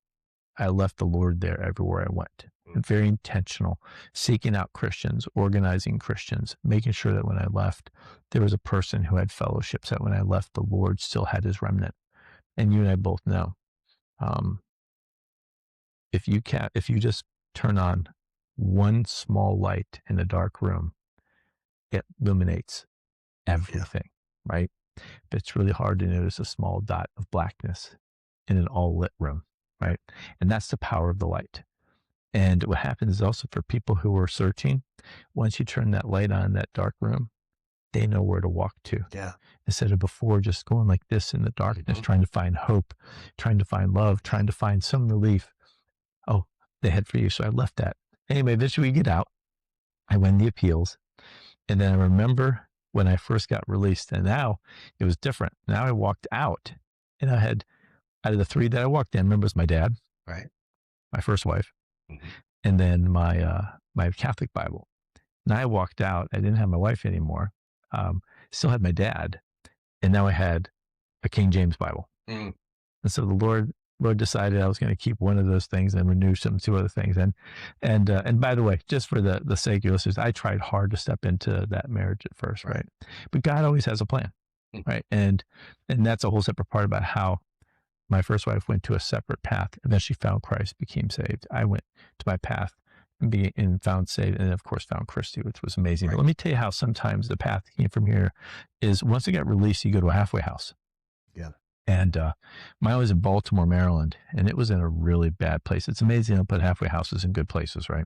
I left the Lord there everywhere I went. And very intentional, seeking out Christians, organizing Christians, making sure that when I left, there was a person who had fellowship, so that when I left, the Lord still had his remnant. And you and I both know, if you just turn on one small light in a dark room, it illuminates everything, right? But it's really hard to notice a small dot of blackness in an all lit room, right? And that's the power of the light. And what happens is also for people who are searching, once you turn that light on in that dark room, they know where to walk to. Yeah. Instead of before just going like this in the darkness, trying to find hope, trying to find love, trying to find some relief. Oh, they head for you. So I left that. Anyway, eventually we get out. I win the appeals. And then I remember when I first got released, and now it was different. Now I walked out, and I had, out of the three that I walked in, remember, it was my dad, right, my first wife, and then my Catholic Bible. And I walked out. I didn't have my wife anymore. Still had my dad, and now I had a King James Bible. And so the Lord decided I was going to keep one of those things and renew two other things. And by the way, just for the sake of your listeners, I tried hard to step into that marriage at first, right? But God always has a plan, right? And that's a whole separate part about how my first wife went to a separate path, and then she found Christ, became saved. I went to my path and found saved, and of course found Christy, which was amazing. But let me tell you how sometimes the path came from here is once I got released, you go to a halfway house. Yeah. And mine was in Baltimore, Maryland, and it was in a really bad place. It's amazing to put halfway houses in good places, right?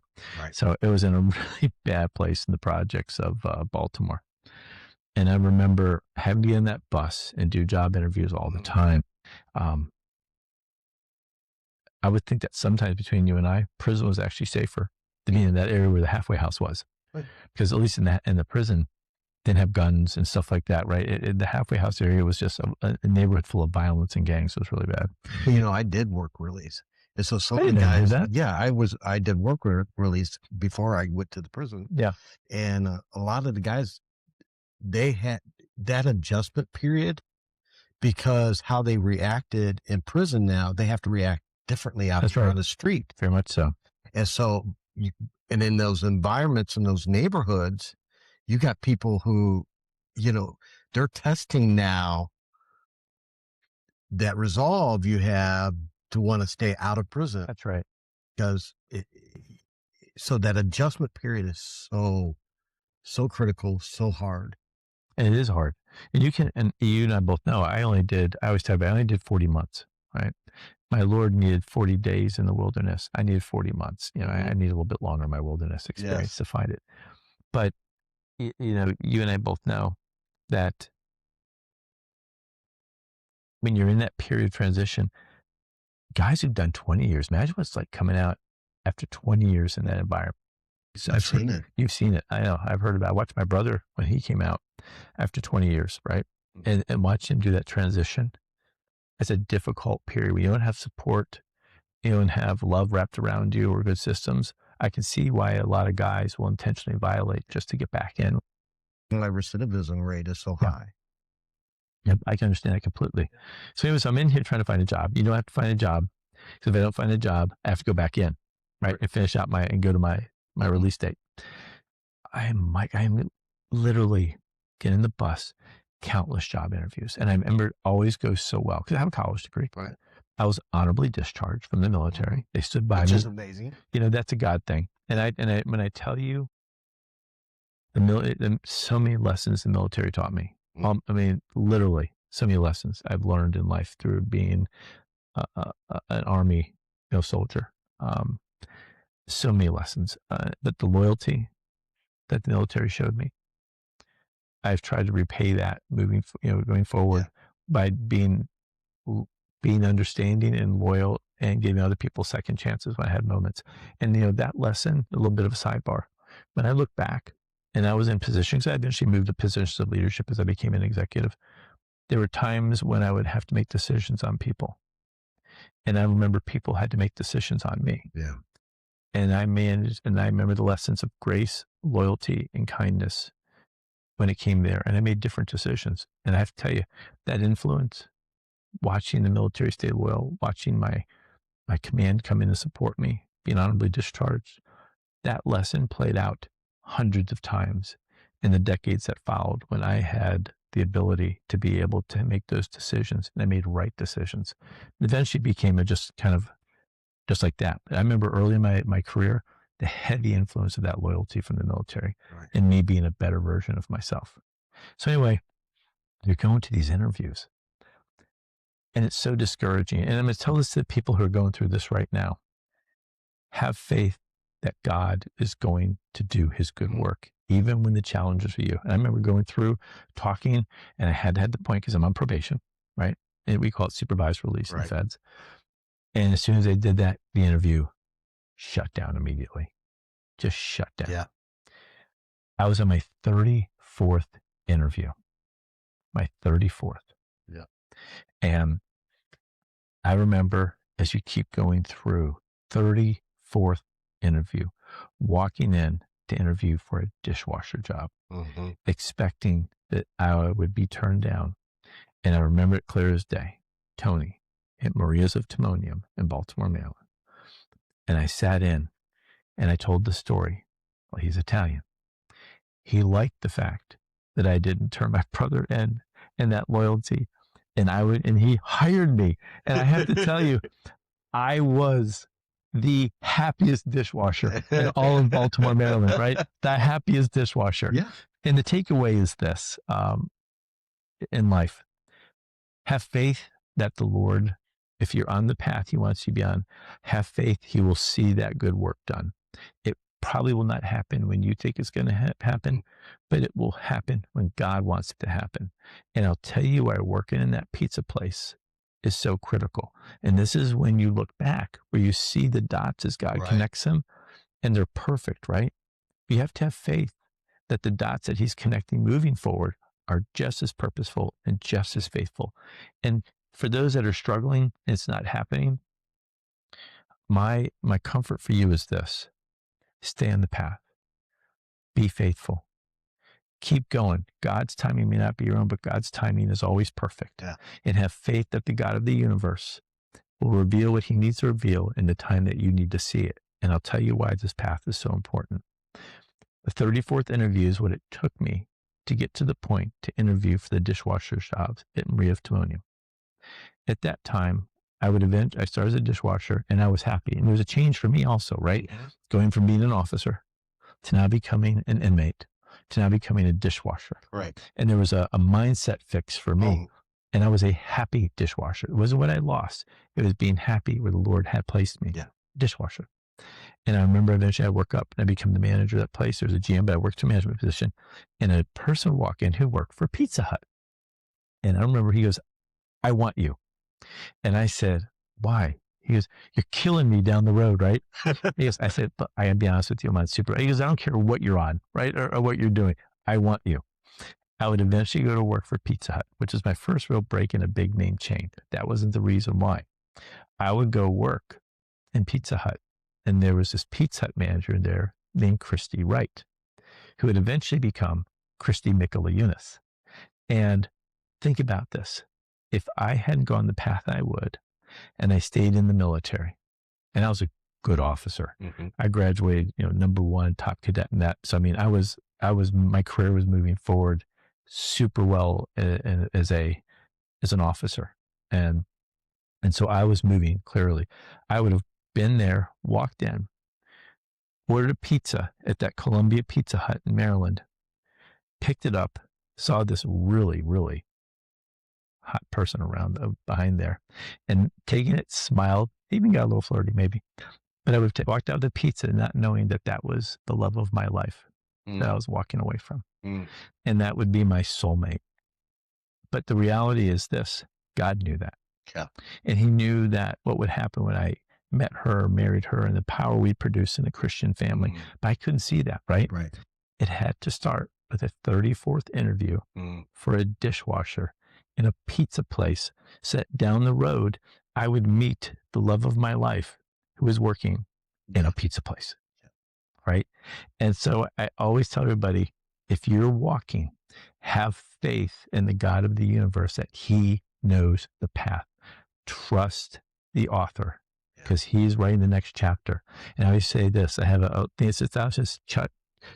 So it was in a really bad place in the projects of Baltimore. And I remember having to get in that bus and do job interviews all the time. I would think that sometimes between you and I, prison was actually safer than being in that area where the halfway house was. Because at least in the prison, didn't have guns and stuff like that, right? The halfway house area was just a neighborhood full of violence and gangs. It was really bad. I did work release. And so some of the guys, I did work release before I went to the prison. Yeah. And a lot of the guys, they had that adjustment period because how they reacted in prison now, they have to react differently out there on the street. Very much so. And so, and in those environments, in those neighborhoods, You got people who, you know, they're testing now that resolve you have to want to stay out of prison That's right. because so that adjustment period is so critical, so hard. And it is hard. And you and I both know, I always tell you, I only did 40 months, right? My Lord needed 40 days in the wilderness. I needed 40 months. You know, I need a little bit longer in my wilderness experience Yes. to find it. But, you know, you and I both know that when you're in that period of transition, guys who've done 20 years, imagine what it's like coming out after 20 years in that environment. So I've seen it. you've seen it. I know. I've heard about it. I watched my brother when he came out after 20 years, right? And watch him do that transition. It's a difficult period. We don't have support. You don't have love wrapped around you or good systems. I can see why a lot of guys will intentionally violate just to get back in. My recidivism rate is so Yeah. high. Yep, I can understand that completely. So anyways, I'm in here trying to find a job. You don't have to find a job. Because if I don't find a job, I have to go back in, right? And finish out and go to my release date. I'm literally getting the bus, countless job interviews. And I remember it always goes so well because I have a college degree. Right. I was honorably discharged from the military. They stood by Which me. is amazing. You know, that's a God thing. And when I tell you so many lessons the military taught me. I mean, literally so many lessons I've learned in life through being an Army, soldier. So many lessons, but the loyalty that the military showed me, I've tried to repay that going forward by being understanding and loyal and giving other people second chances when I had moments. And, that lesson, a little bit of a sidebar, when I look back and I was in positions, I eventually moved to positions of leadership as I became an executive. There were times when I would have to make decisions on people. And I remember people had to make decisions on me. Yeah. And I remember the lessons of grace, loyalty, and kindness when it came there. And I made different decisions. And I have to tell you, that influence, watching the military stay loyal, watching my command come in and support me, being honorably discharged, that lesson played out hundreds of times in the decades that followed when I had the ability to be able to make those decisions. And I made right decisions. It eventually became just like that. But I remember early in my career, the heavy influence of that loyalty from the military and me being a better version of myself. So anyway, you're going to these interviews and it's so discouraging. And I'm going to tell this to the people who are going through this right now. Have faith that God is going to do his good work, even when the challenges are you. And I remember going through talking, and I had the point because I'm on probation, right? And we call it supervised release in the feds. And as soon as they did that, the interview shut down immediately. Just shut down. Yeah. I was on my 34th interview. My 34th. Yeah. And I remember as you keep going through 34th interview, walking in to interview for a dishwasher job, expecting that I would be turned down. And I remember it clear as day. Tony at Maria's of Timonium in Baltimore, Maryland. And I sat in and I told the story. Well, he's Italian. He liked the fact that I didn't turn my brother in and that loyalty. And he hired me. And I have to tell you, I was the happiest dishwasher in all of Baltimore, Maryland, right? The happiest dishwasher. Yeah. And the takeaway is this, in life, have faith that the Lord, if you're on the path he wants you to be on, have faith he will see that good work done. It probably will not happen when you think it's going to happen, but it will happen when God wants it to happen. And I'll tell you why working in that pizza place is so critical. And this is when you look back where you see the dots as God connects them and they're perfect, right? You have to have faith that the dots that he's connecting moving forward are just as purposeful and just as faithful. And for those that are struggling and it's not happening, my comfort for you is this: stay on the path, be faithful, keep going. God's timing may not be your own, but God's timing is always perfect. Yeah. And have faith that the God of the universe will reveal what he needs to reveal in the time that you need to see it. And I'll tell you why this path is so important. The 34th interview is what it took me to get to the point to interview for the dishwasher jobs at Maria of Timonium. At that time, I started as a dishwasher and I was happy. And there was a change for me also, right? Going from being an officer to now becoming an inmate to now becoming a dishwasher. Right. And there was a mindset fix for me. And I was a happy dishwasher. It wasn't what I lost. It was being happy where the Lord had placed me. Yeah. Dishwasher. And I remember eventually I work up and I become the manager of that place. There was a GM, but I worked to a management position. And a person walked in who worked for Pizza Hut. And I remember he goes, "I want you." And I said, "Why?" He goes, "You're killing me down the road, right?" He goes, I said, "But I gotta be honest with you, I'm on super." He goes, "I don't care what you're on, right? Or what you're doing. I want you." I would eventually go to work for Pizza Hut, which is my first real break in a big name chain. That wasn't the reason why. I would go work in Pizza Hut. And there was this Pizza Hut manager there named Christy Wright, who would eventually become Christy Michaela-Eunice. And think about this. If I hadn't gone the path I would, and I stayed in the military, and I was a good officer. I graduated, #1 top cadet in that. So, I mean, my career was moving forward super well as an officer. And so I was moving clearly. I would have been there, walked in, ordered a pizza at that Columbia Pizza Hut in Maryland, picked it up, saw this really, really hot person around behind there, and taking it, smiled, even got a little flirty maybe. But I would have walked out of the pizza not knowing that that was the love of my life that I was walking away from. And that would be my soulmate. But the reality is this, God knew that. Yeah. And he knew that what would happen when I met her, married her, and the power we produce in a Christian family. But I couldn't see that, right? Right. It had to start with a 34th interview for a dishwasher in a pizza place set down the road. I would meet the love of my life who was working in a pizza place, right? And so I always tell everybody, if you're walking, have faith in the God of the universe that he knows the path. Trust the author because he's writing the next chapter. And I always say this, I have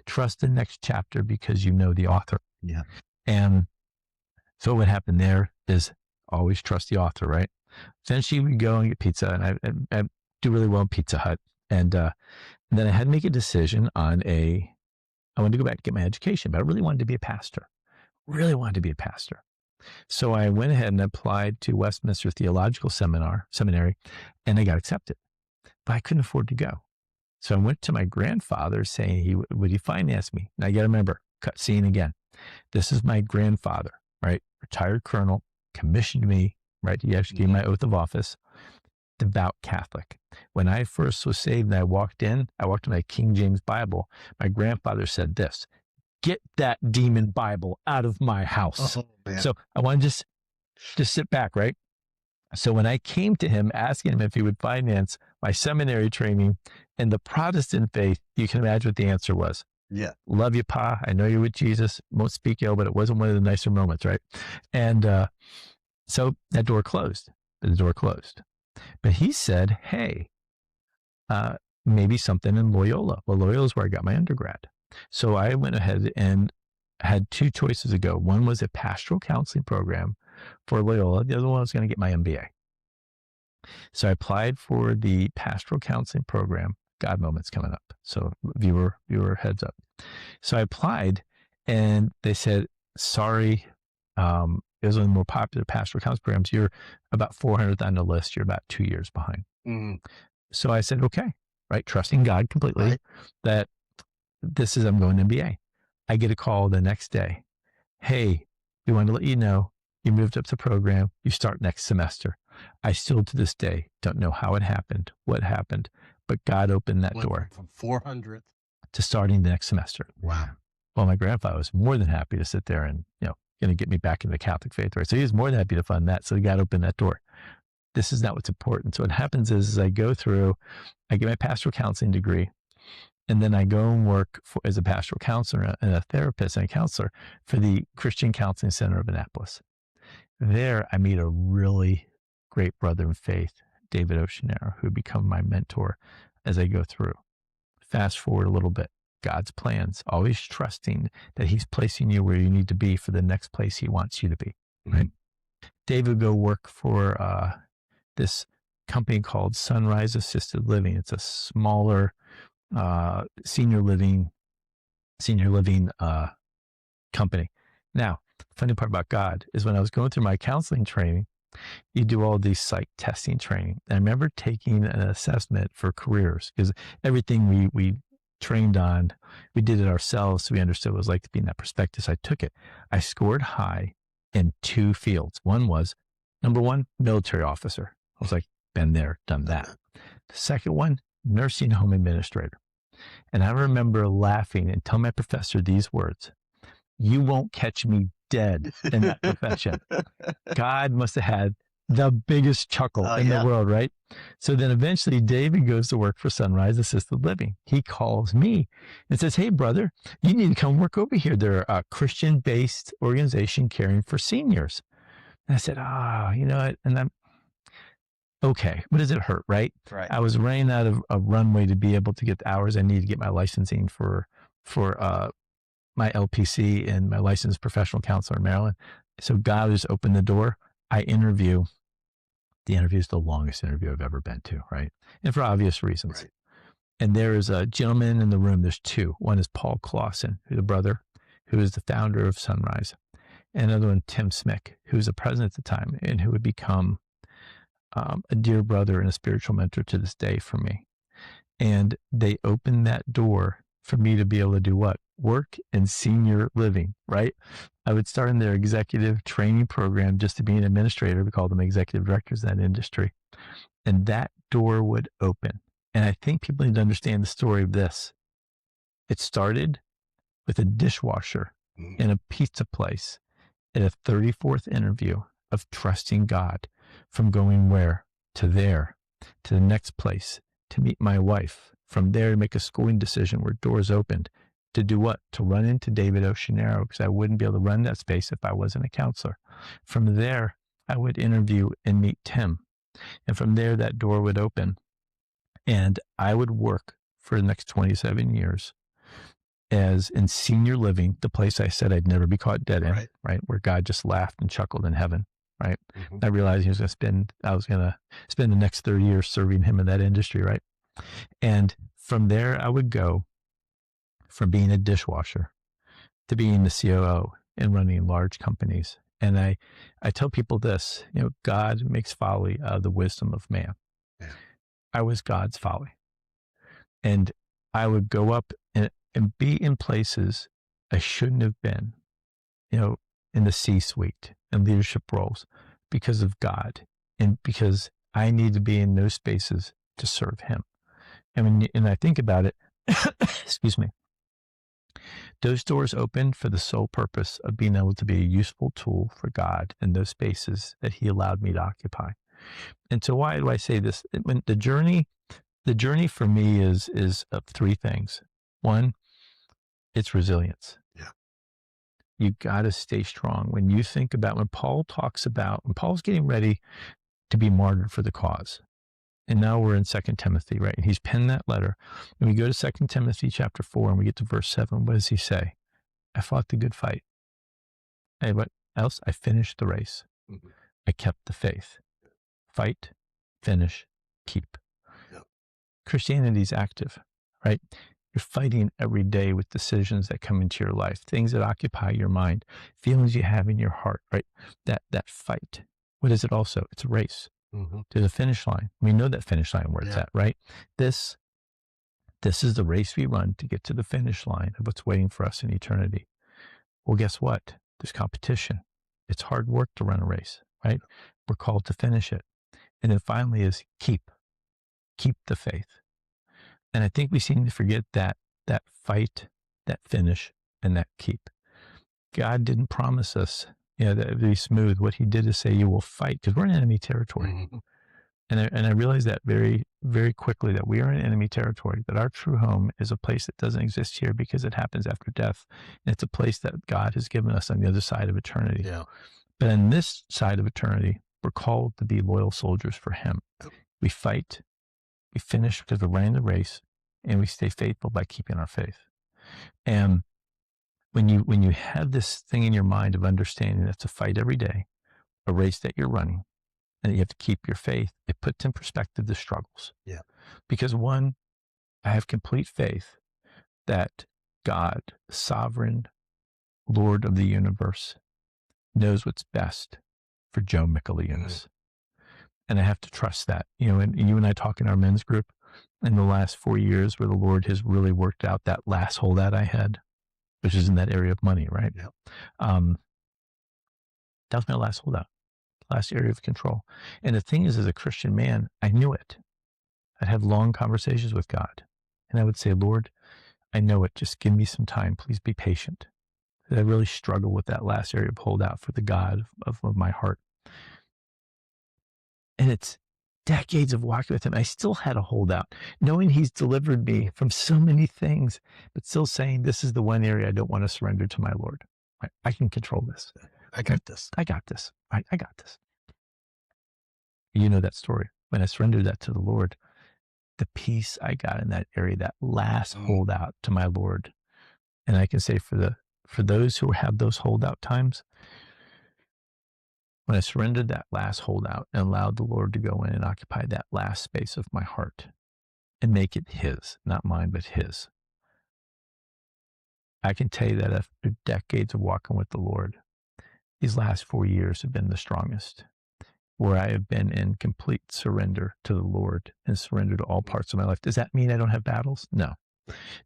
trust the next chapter because you know the author. Yeah. And so what happened there is always trust the author, right? Eventually we go and get pizza, and I do really well in Pizza Hut. And then I had to make a decision on I wanted to go back and get my education, but I really wanted to be a pastor. So I went ahead and applied to Westminster Theological Seminary, and I got accepted, but I couldn't afford to go. So I went to my grandfather saying, would he finance me? Now you got to remember, cut scene again. This is my grandfather, right? Retired colonel, commissioned me, right? He actually gave my oath of office, devout Catholic. When I first was saved and I walked in my King James Bible. My grandfather said this, "Get that demon Bible out of my house." So I want to just sit back, right? So when I came to him asking him if he would finance my seminary training in the Protestant faith, you can imagine what the answer was. Yeah. "Love you, Pa. I know you're with Jesus. Won't speak ill," but it wasn't one of the nicer moments, right? And so that door closed. The door closed. But he said, "Hey, maybe something in Loyola." Well, Loyola is where I got my undergrad. So I went ahead and had two choices to go. One was a pastoral counseling program for Loyola. The other one was going to get my MBA. So I applied for the pastoral counseling program. God moment's coming up. So viewer heads up. So I applied and they said, "Sorry, it was one of the more popular pastoral counseling programs. You're about 400th on the list. You're about 2 years behind." So I said, okay, right? Trusting God completely that I'm going to MBA. I get a call the next day. "Hey, we want to let you know you moved up the program. You start next semester." I still to this day don't know how it happened, what happened, but God opened that door from 400th to starting the next semester. Wow. Well, my grandfather was more than happy to sit there and, going to get me back into the Catholic faith, right? So he was more than happy to fund that. So God opened that door. This is not what's important. So what happens is I go through, I get my pastoral counseling degree, and then I go and work as a pastoral counselor and a therapist and a counselor for the Christian Counseling Center of Annapolis. There, I meet a really great brother in faith, David Oceanero, who become my mentor as I go through. Fast forward a little bit. God's plans, always trusting that he's placing you where you need to be for the next place he wants you to be, right? David would go work for this company called Sunrise Assisted Living. It's a smaller senior living company. Now, the funny part about God is when I was going through my counseling training, you do all these psych testing training. And I remember taking an assessment for careers because everything we trained on, we did it ourselves. So we understood what it was like to be in that perspective. So I took it. I scored high in 2 fields. One was, number one, military officer. I was like, been there, done that. The second one, nursing home administrator. And I remember laughing and telling my professor these words: "You won't catch me dead in that profession." God must have had the biggest chuckle in the world, right? So then eventually David goes to work for Sunrise Assisted Living. He calls me and says, "Hey, brother, you need to come work over here. They're a Christian-based organization caring for seniors." And I said, you know what? And I'm, okay, what does it hurt, right? Right. I was running out of a runway to be able to get the hours I need to get my licensing for my LPC and my licensed professional counselor in Maryland. So God just opened the door. I interview. The interview is the longest interview I've ever been to, right? And for obvious reasons. Right. And there is a gentleman in the room. There's 2. One is Paul Clausen, who's a brother, who is the founder of Sunrise. And another one, Tim Smick, who was the president at the time and who would become a dear brother and a spiritual mentor to this day for me. And they opened that door for me to be able to do what? Work in senior living, right? I would start in their executive training program just to be an administrator. We call them executive directors in that industry. And that door would open. And I think people need to understand the story of this. It started with a dishwasher in a pizza place at a 34th interview of trusting God, from going where? To there, to the next place, to meet my wife, from there to make a schooling decision where doors opened, to do what? To run into David Oceanero, because I wouldn't be able to run that space if I wasn't a counselor. From there, I would interview and meet Tim. And from there, that door would open. And I would work for the next 27 years as in senior living, the place I said I'd never be caught dead in, right? Where God just laughed and chuckled in heaven, right? I realized I was going to spend the next 30 years serving him in that industry, right? And from there, I would go from being a dishwasher to being the COO and running large companies. And I tell people this, God makes folly out of the wisdom of man. Yeah. I was God's folly. And I would go up and be in places I shouldn't have been, in the C-suite and leadership roles because of God and because I need to be in those spaces to serve him. And I think about it, excuse me, those doors opened for the sole purpose of being able to be a useful tool for God in those spaces that he allowed me to occupy. And so why do I say this? When the journey for me is of 3 things. One, it's resilience. Yeah. You got to stay strong. When you think about, when Paul's getting ready to be martyred for the cause, and now we're in 2 Timothy, right? And he's penned that letter. And we go to 2 Timothy chapter 4 and we get to verse 7. What does he say? I fought the good fight. Hey, what else? I finished the race. Mm-hmm. I kept the faith. Fight, finish, keep. Yep. Christianity's active, right? You're fighting every day with decisions that come into your life, things that occupy your mind, feelings you have in your heart, right? That fight. What is it also? It's a race. Mm-hmm. There's a finish line. We know that finish line where it's at, right? This is the race we run to get to the finish line of what's waiting for us in eternity. Well, guess what? There's competition. It's hard work to run a race, right? We're called to finish it. And then finally is keep the faith. And I think we seem to forget that fight, that finish, and that keep. God didn't promise us, that it would be smooth. What he did is say, you will fight, because we're in enemy territory. Mm-hmm. And I realized that very, very quickly, that we are in enemy territory, that our true home is a place that doesn't exist here because it happens after death. And it's a place that God has given us on the other side of eternity. Yeah. But on this side of eternity, we're called to be loyal soldiers for him. We fight, we finish because we're running the race, and we stay faithful by keeping our faith. And when you have this thing in your mind of understanding that's a fight every day, a race that you're running, and you have to keep your faith, it puts in perspective the struggles. Yeah. Because one, I have complete faith that God, sovereign Lord of the universe, knows what's best for Joe Michaelianis. And I have to trust that. And you and I talk in our men's group in the last 4 years where the Lord has really worked out that last holdout I had, which is in that area of money, right? Yeah. That was my last holdout, last area of control. And the thing is, as a Christian man, I knew it. I'd have long conversations with God. And I would say, Lord, I know it. Just give me some time. Please be patient. I really struggle with that last area of holdout for the God of my heart. And it's decades of walking with him. I still had a holdout, knowing he's delivered me from so many things, but still saying, this is the one area I don't want to surrender to my Lord. I can control this. I got this. I got this. I got this. You know that story. When I surrendered that to the Lord, the peace I got in that area, that last holdout to my Lord. And I can say for those who have those holdout times, when I surrendered that last holdout and allowed the Lord to go in and occupy that last space of my heart and make it his, not mine, but his, I can tell you that after decades of walking with the Lord, these last 4 years have been the strongest, where I have been in complete surrender to the Lord and surrender to all parts of my life. Does that mean I don't have battles? No.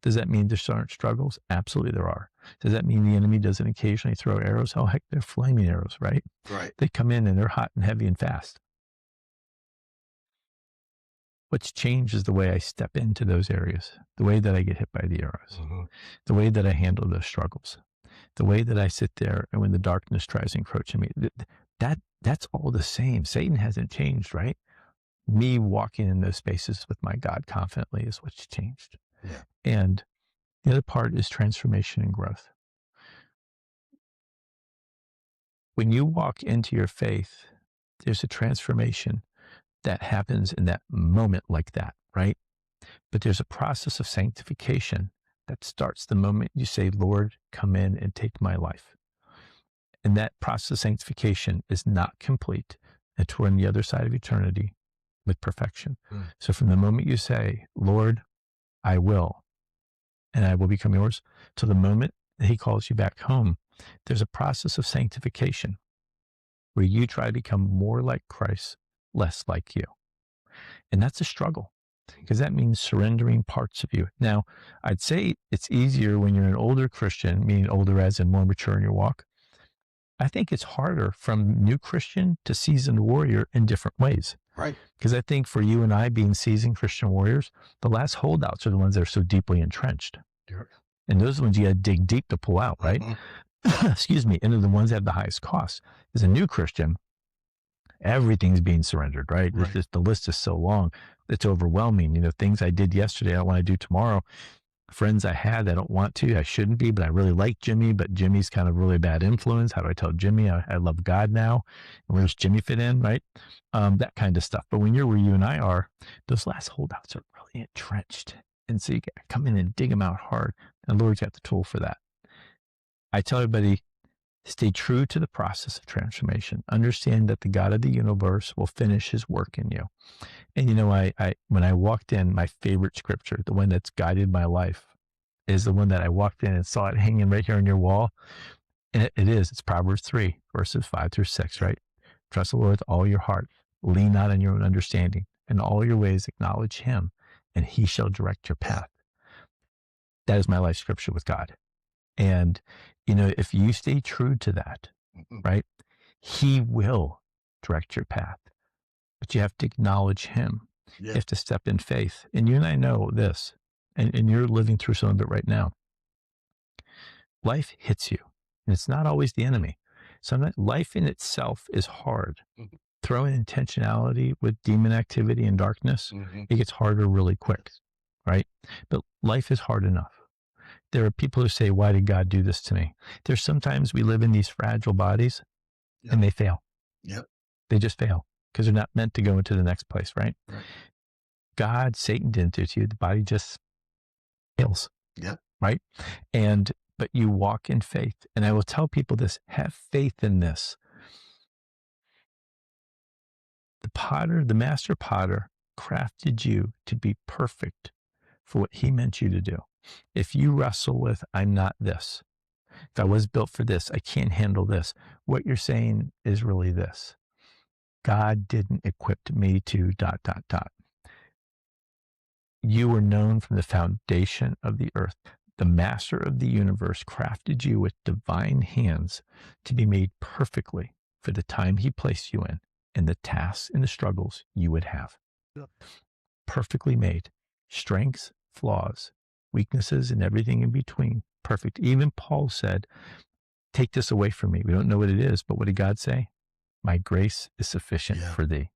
Does that mean there aren't struggles? Absolutely there are. Does that mean the enemy doesn't occasionally throw arrows? Oh, heck, they're flaming arrows, right? Right. They come in and they're hot and heavy and fast. What's changed is the way I step into those areas, the way that I get hit by the arrows, the way that I handle those struggles, the way that I sit there and when the darkness tries to encroach on me. That's all the same. Satan hasn't changed, right? Me walking in those spaces with my God confidently is what's changed. Yeah. And the other part is transformation and growth. When you walk into your faith, there's a transformation that happens in that moment like that, right? But there's a process of sanctification that starts the moment you say, Lord, come in and take my life. And that process of sanctification is not complete until we're on the other side of eternity with perfection. So from the moment you say, Lord, I will, and I will become yours, to the moment that he calls you back home, there's a process of sanctification where you try to become more like Christ, less like you. And that's a struggle because that means surrendering parts of you. Now, I'd say it's easier when you're an older Christian, meaning older as in more mature in your walk. I think it's harder from new Christian to seasoned warrior in different ways. Right. Because I think for you and I being seasoned Christian warriors, the last holdouts are the ones that are so deeply entrenched. Sure. And those are the ones you got to dig deep to pull out, right? Excuse me. And they're the ones that have the highest cost. As a new Christian, everything's being surrendered, right? Right. The list is so long. It's overwhelming. Things I did yesterday, I don't want to do tomorrow. Friends I had, I don't want to, I shouldn't be, but I really like Jimmy, but Jimmy's kind of really bad influence. How do I tell Jimmy I love God now? And where does Jimmy fit in, right? That kind of stuff. But when you're where you and I are, those last holdouts are really entrenched. And so you got to come in and dig them out hard. And the Lord's got the tool for that. I tell everybody, stay true to the process of transformation. Understand that the God of the universe will finish his work in you. And I when I walked in, my favorite scripture, the one that's guided my life, is the one that I walked in and saw it hanging right here on your wall. And it's Proverbs 3, verses 5-6, right? Trust the Lord with all your heart. Lean not on your own understanding. In all your ways acknowledge him, and he shall direct your path. That is my life scripture with God. And, if you stay true to that, right, he will direct your path. But you have to acknowledge him. Yeah. You have to step in faith. And you and I know this, and you're living through some of it right now. Life hits you, and it's not always the enemy. Sometimes life in itself is hard. Throw in intentionality with demon activity and darkness, it gets harder really quick, right? But life is hard enough. There are people who say, why did God do this to me? There's sometimes we live in these fragile bodies and they fail. Yep. They just fail because they're not meant to go into the next place, right? Right. God, Satan didn't do it to you. The body just fails. Yep. right? But you walk in faith. And I will tell people this, have faith in this. The potter, the master potter, crafted you to be perfect for what he meant you to do. If you wrestle with, I'm not this, if I was built for this, I can't handle this, what you're saying is really this: God didn't equip me to ... You were known from the foundation of the earth. The master of the universe crafted you with divine hands to be made perfectly for the time he placed you in and the tasks and the struggles you would have. Yep. Perfectly made. Strengths, flaws, weaknesses, and everything in between. Perfect. Even Paul said, take this away from me. We don't know what it is, but what did God say? My grace is sufficient for thee.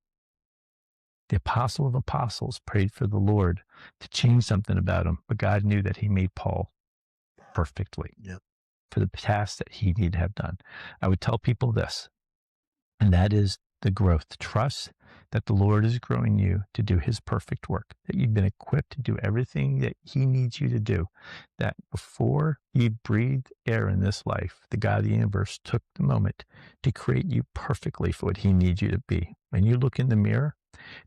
The apostle of apostles prayed for the Lord to change something about him, but God knew that he made Paul perfectly for the task that he needed to have done. I would tell people this, and that is the growth. Trust that the Lord is growing you to do his perfect work, that you've been equipped to do everything that he needs you to do, that before you breathed air in this life, the God of the universe took the moment to create you perfectly for what he needs you to be. When you look in the mirror,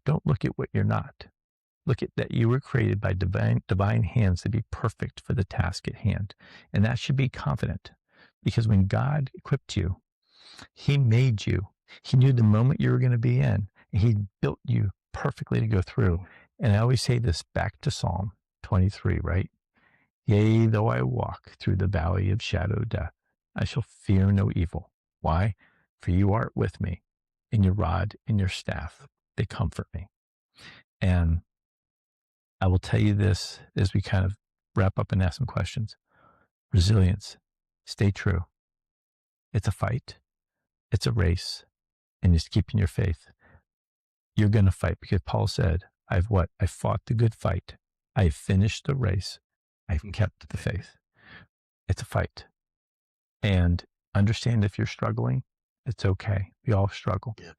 don't look at what you're not. Look at that you were created by divine hands to be perfect for the task at hand. And that should be confident, because when God equipped you, he made you. He knew the moment you were going to be in, and he built you perfectly to go through. And I always say this back to Psalm 23, right? Yea, though I walk through the valley of shadow of death, I shall fear no evil. Why? For you art with me, and your rod and your staff, they comfort me. And I will tell you this as we kind of wrap up and ask some questions. Resilience. Stay true. It's a fight. It's a race. And just keeping your faith. You're going to fight, because Paul said, I've fought the good fight. I've finished the race. I've kept the faith. It's a fight. And understand, if you're struggling, it's okay. We all struggle. Yeah.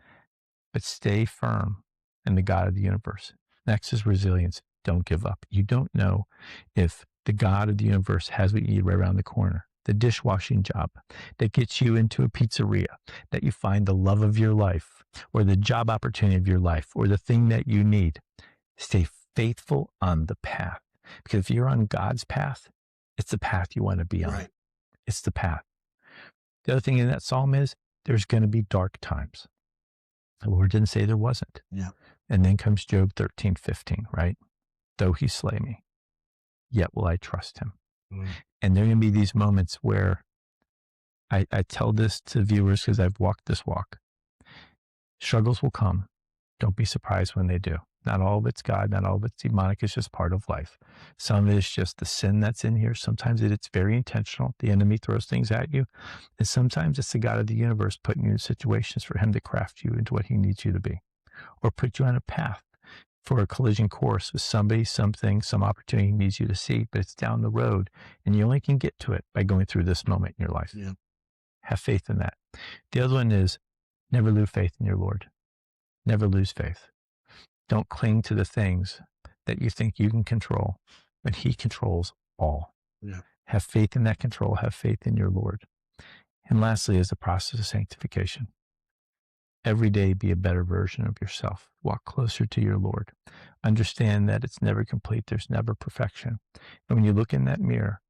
But stay firm in the God of the universe. Next is resilience. Don't give up. You don't know if the God of the universe has what you need right around the corner. The dishwashing job that gets you into a pizzeria, that you find the love of your life, or the job opportunity of your life, or the thing that you need. Stay faithful on the path. Because if you're on God's path, it's the path you want to be on. Right. It's the path. The other thing in that psalm is there's going to be dark times. The Lord didn't say there wasn't. Yeah. And then comes Job 13:15, right? Though he slay me, yet will I trust him. Mm. And there are going to be these moments where I tell this to viewers because I've walked this walk. Struggles will come. Don't be surprised when they do. Not all of it's God, not all of it's demonic. It's just part of life. Some of it is just the sin that's in here. Sometimes it's very intentional. The enemy throws things at you. And sometimes it's the God of the universe putting you in situations for him to craft you into what he needs you to be, or put you on a path for a collision course with somebody, something, some opportunity he needs you to see, but it's down the road, and you only can get to it by going through this moment in your life. Yeah. Have faith in that. The other one is never lose faith in your Lord. Never lose faith. Don't cling to the things that you think you can control, but he controls all. Yeah. Have faith in that control. Have faith in your Lord. And lastly is the process of sanctification. Every day be a better version of yourself. Walk closer to your Lord. Understand that it's never complete. There's never perfection. And when you look in that mirror,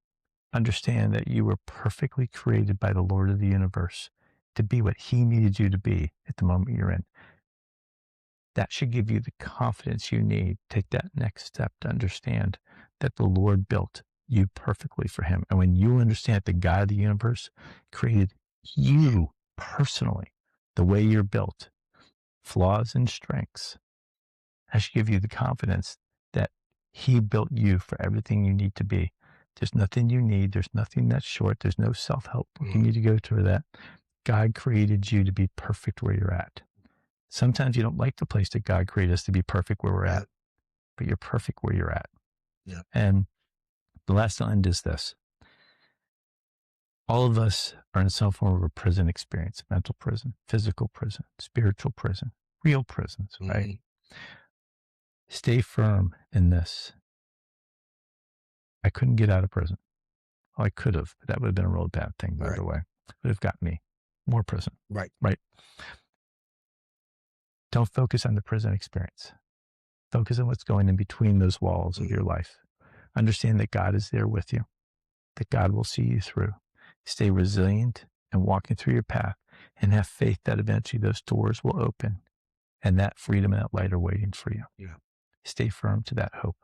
understand that you were perfectly created by the Lord of the universe to be what he needed you to be at the moment you're in. That should give you the confidence you need. Take that next step to understand that the Lord built you perfectly for him. And when you understand that the God of the universe created you personally, the way you're built, flaws and strengths, that should give you the confidence that he built you for everything you need to be. There's nothing you need. There's nothing that's short. There's no self-help you need to go through that. God created you to be perfect where you're at. Sometimes you don't like the place that God created us to be perfect where we're at, but you're perfect where you're at. Yeah. And the last end is this. All of us are in some form of a prison experience: mental prison, physical prison, spiritual prison, real prisons, right? Stay firm in this. I couldn't get out of prison. Oh, I could have, but that would have been a real bad thing, by Right. the way. It would have got me more prison, Right. right? Don't focus on the prison experience. Focus on what's going in between those walls of your life. Understand that God is there with you, that God will see you through. Stay resilient and walking through your path, and have faith that eventually those doors will open and that freedom and that light are waiting for you. Yeah. Stay firm to that hope.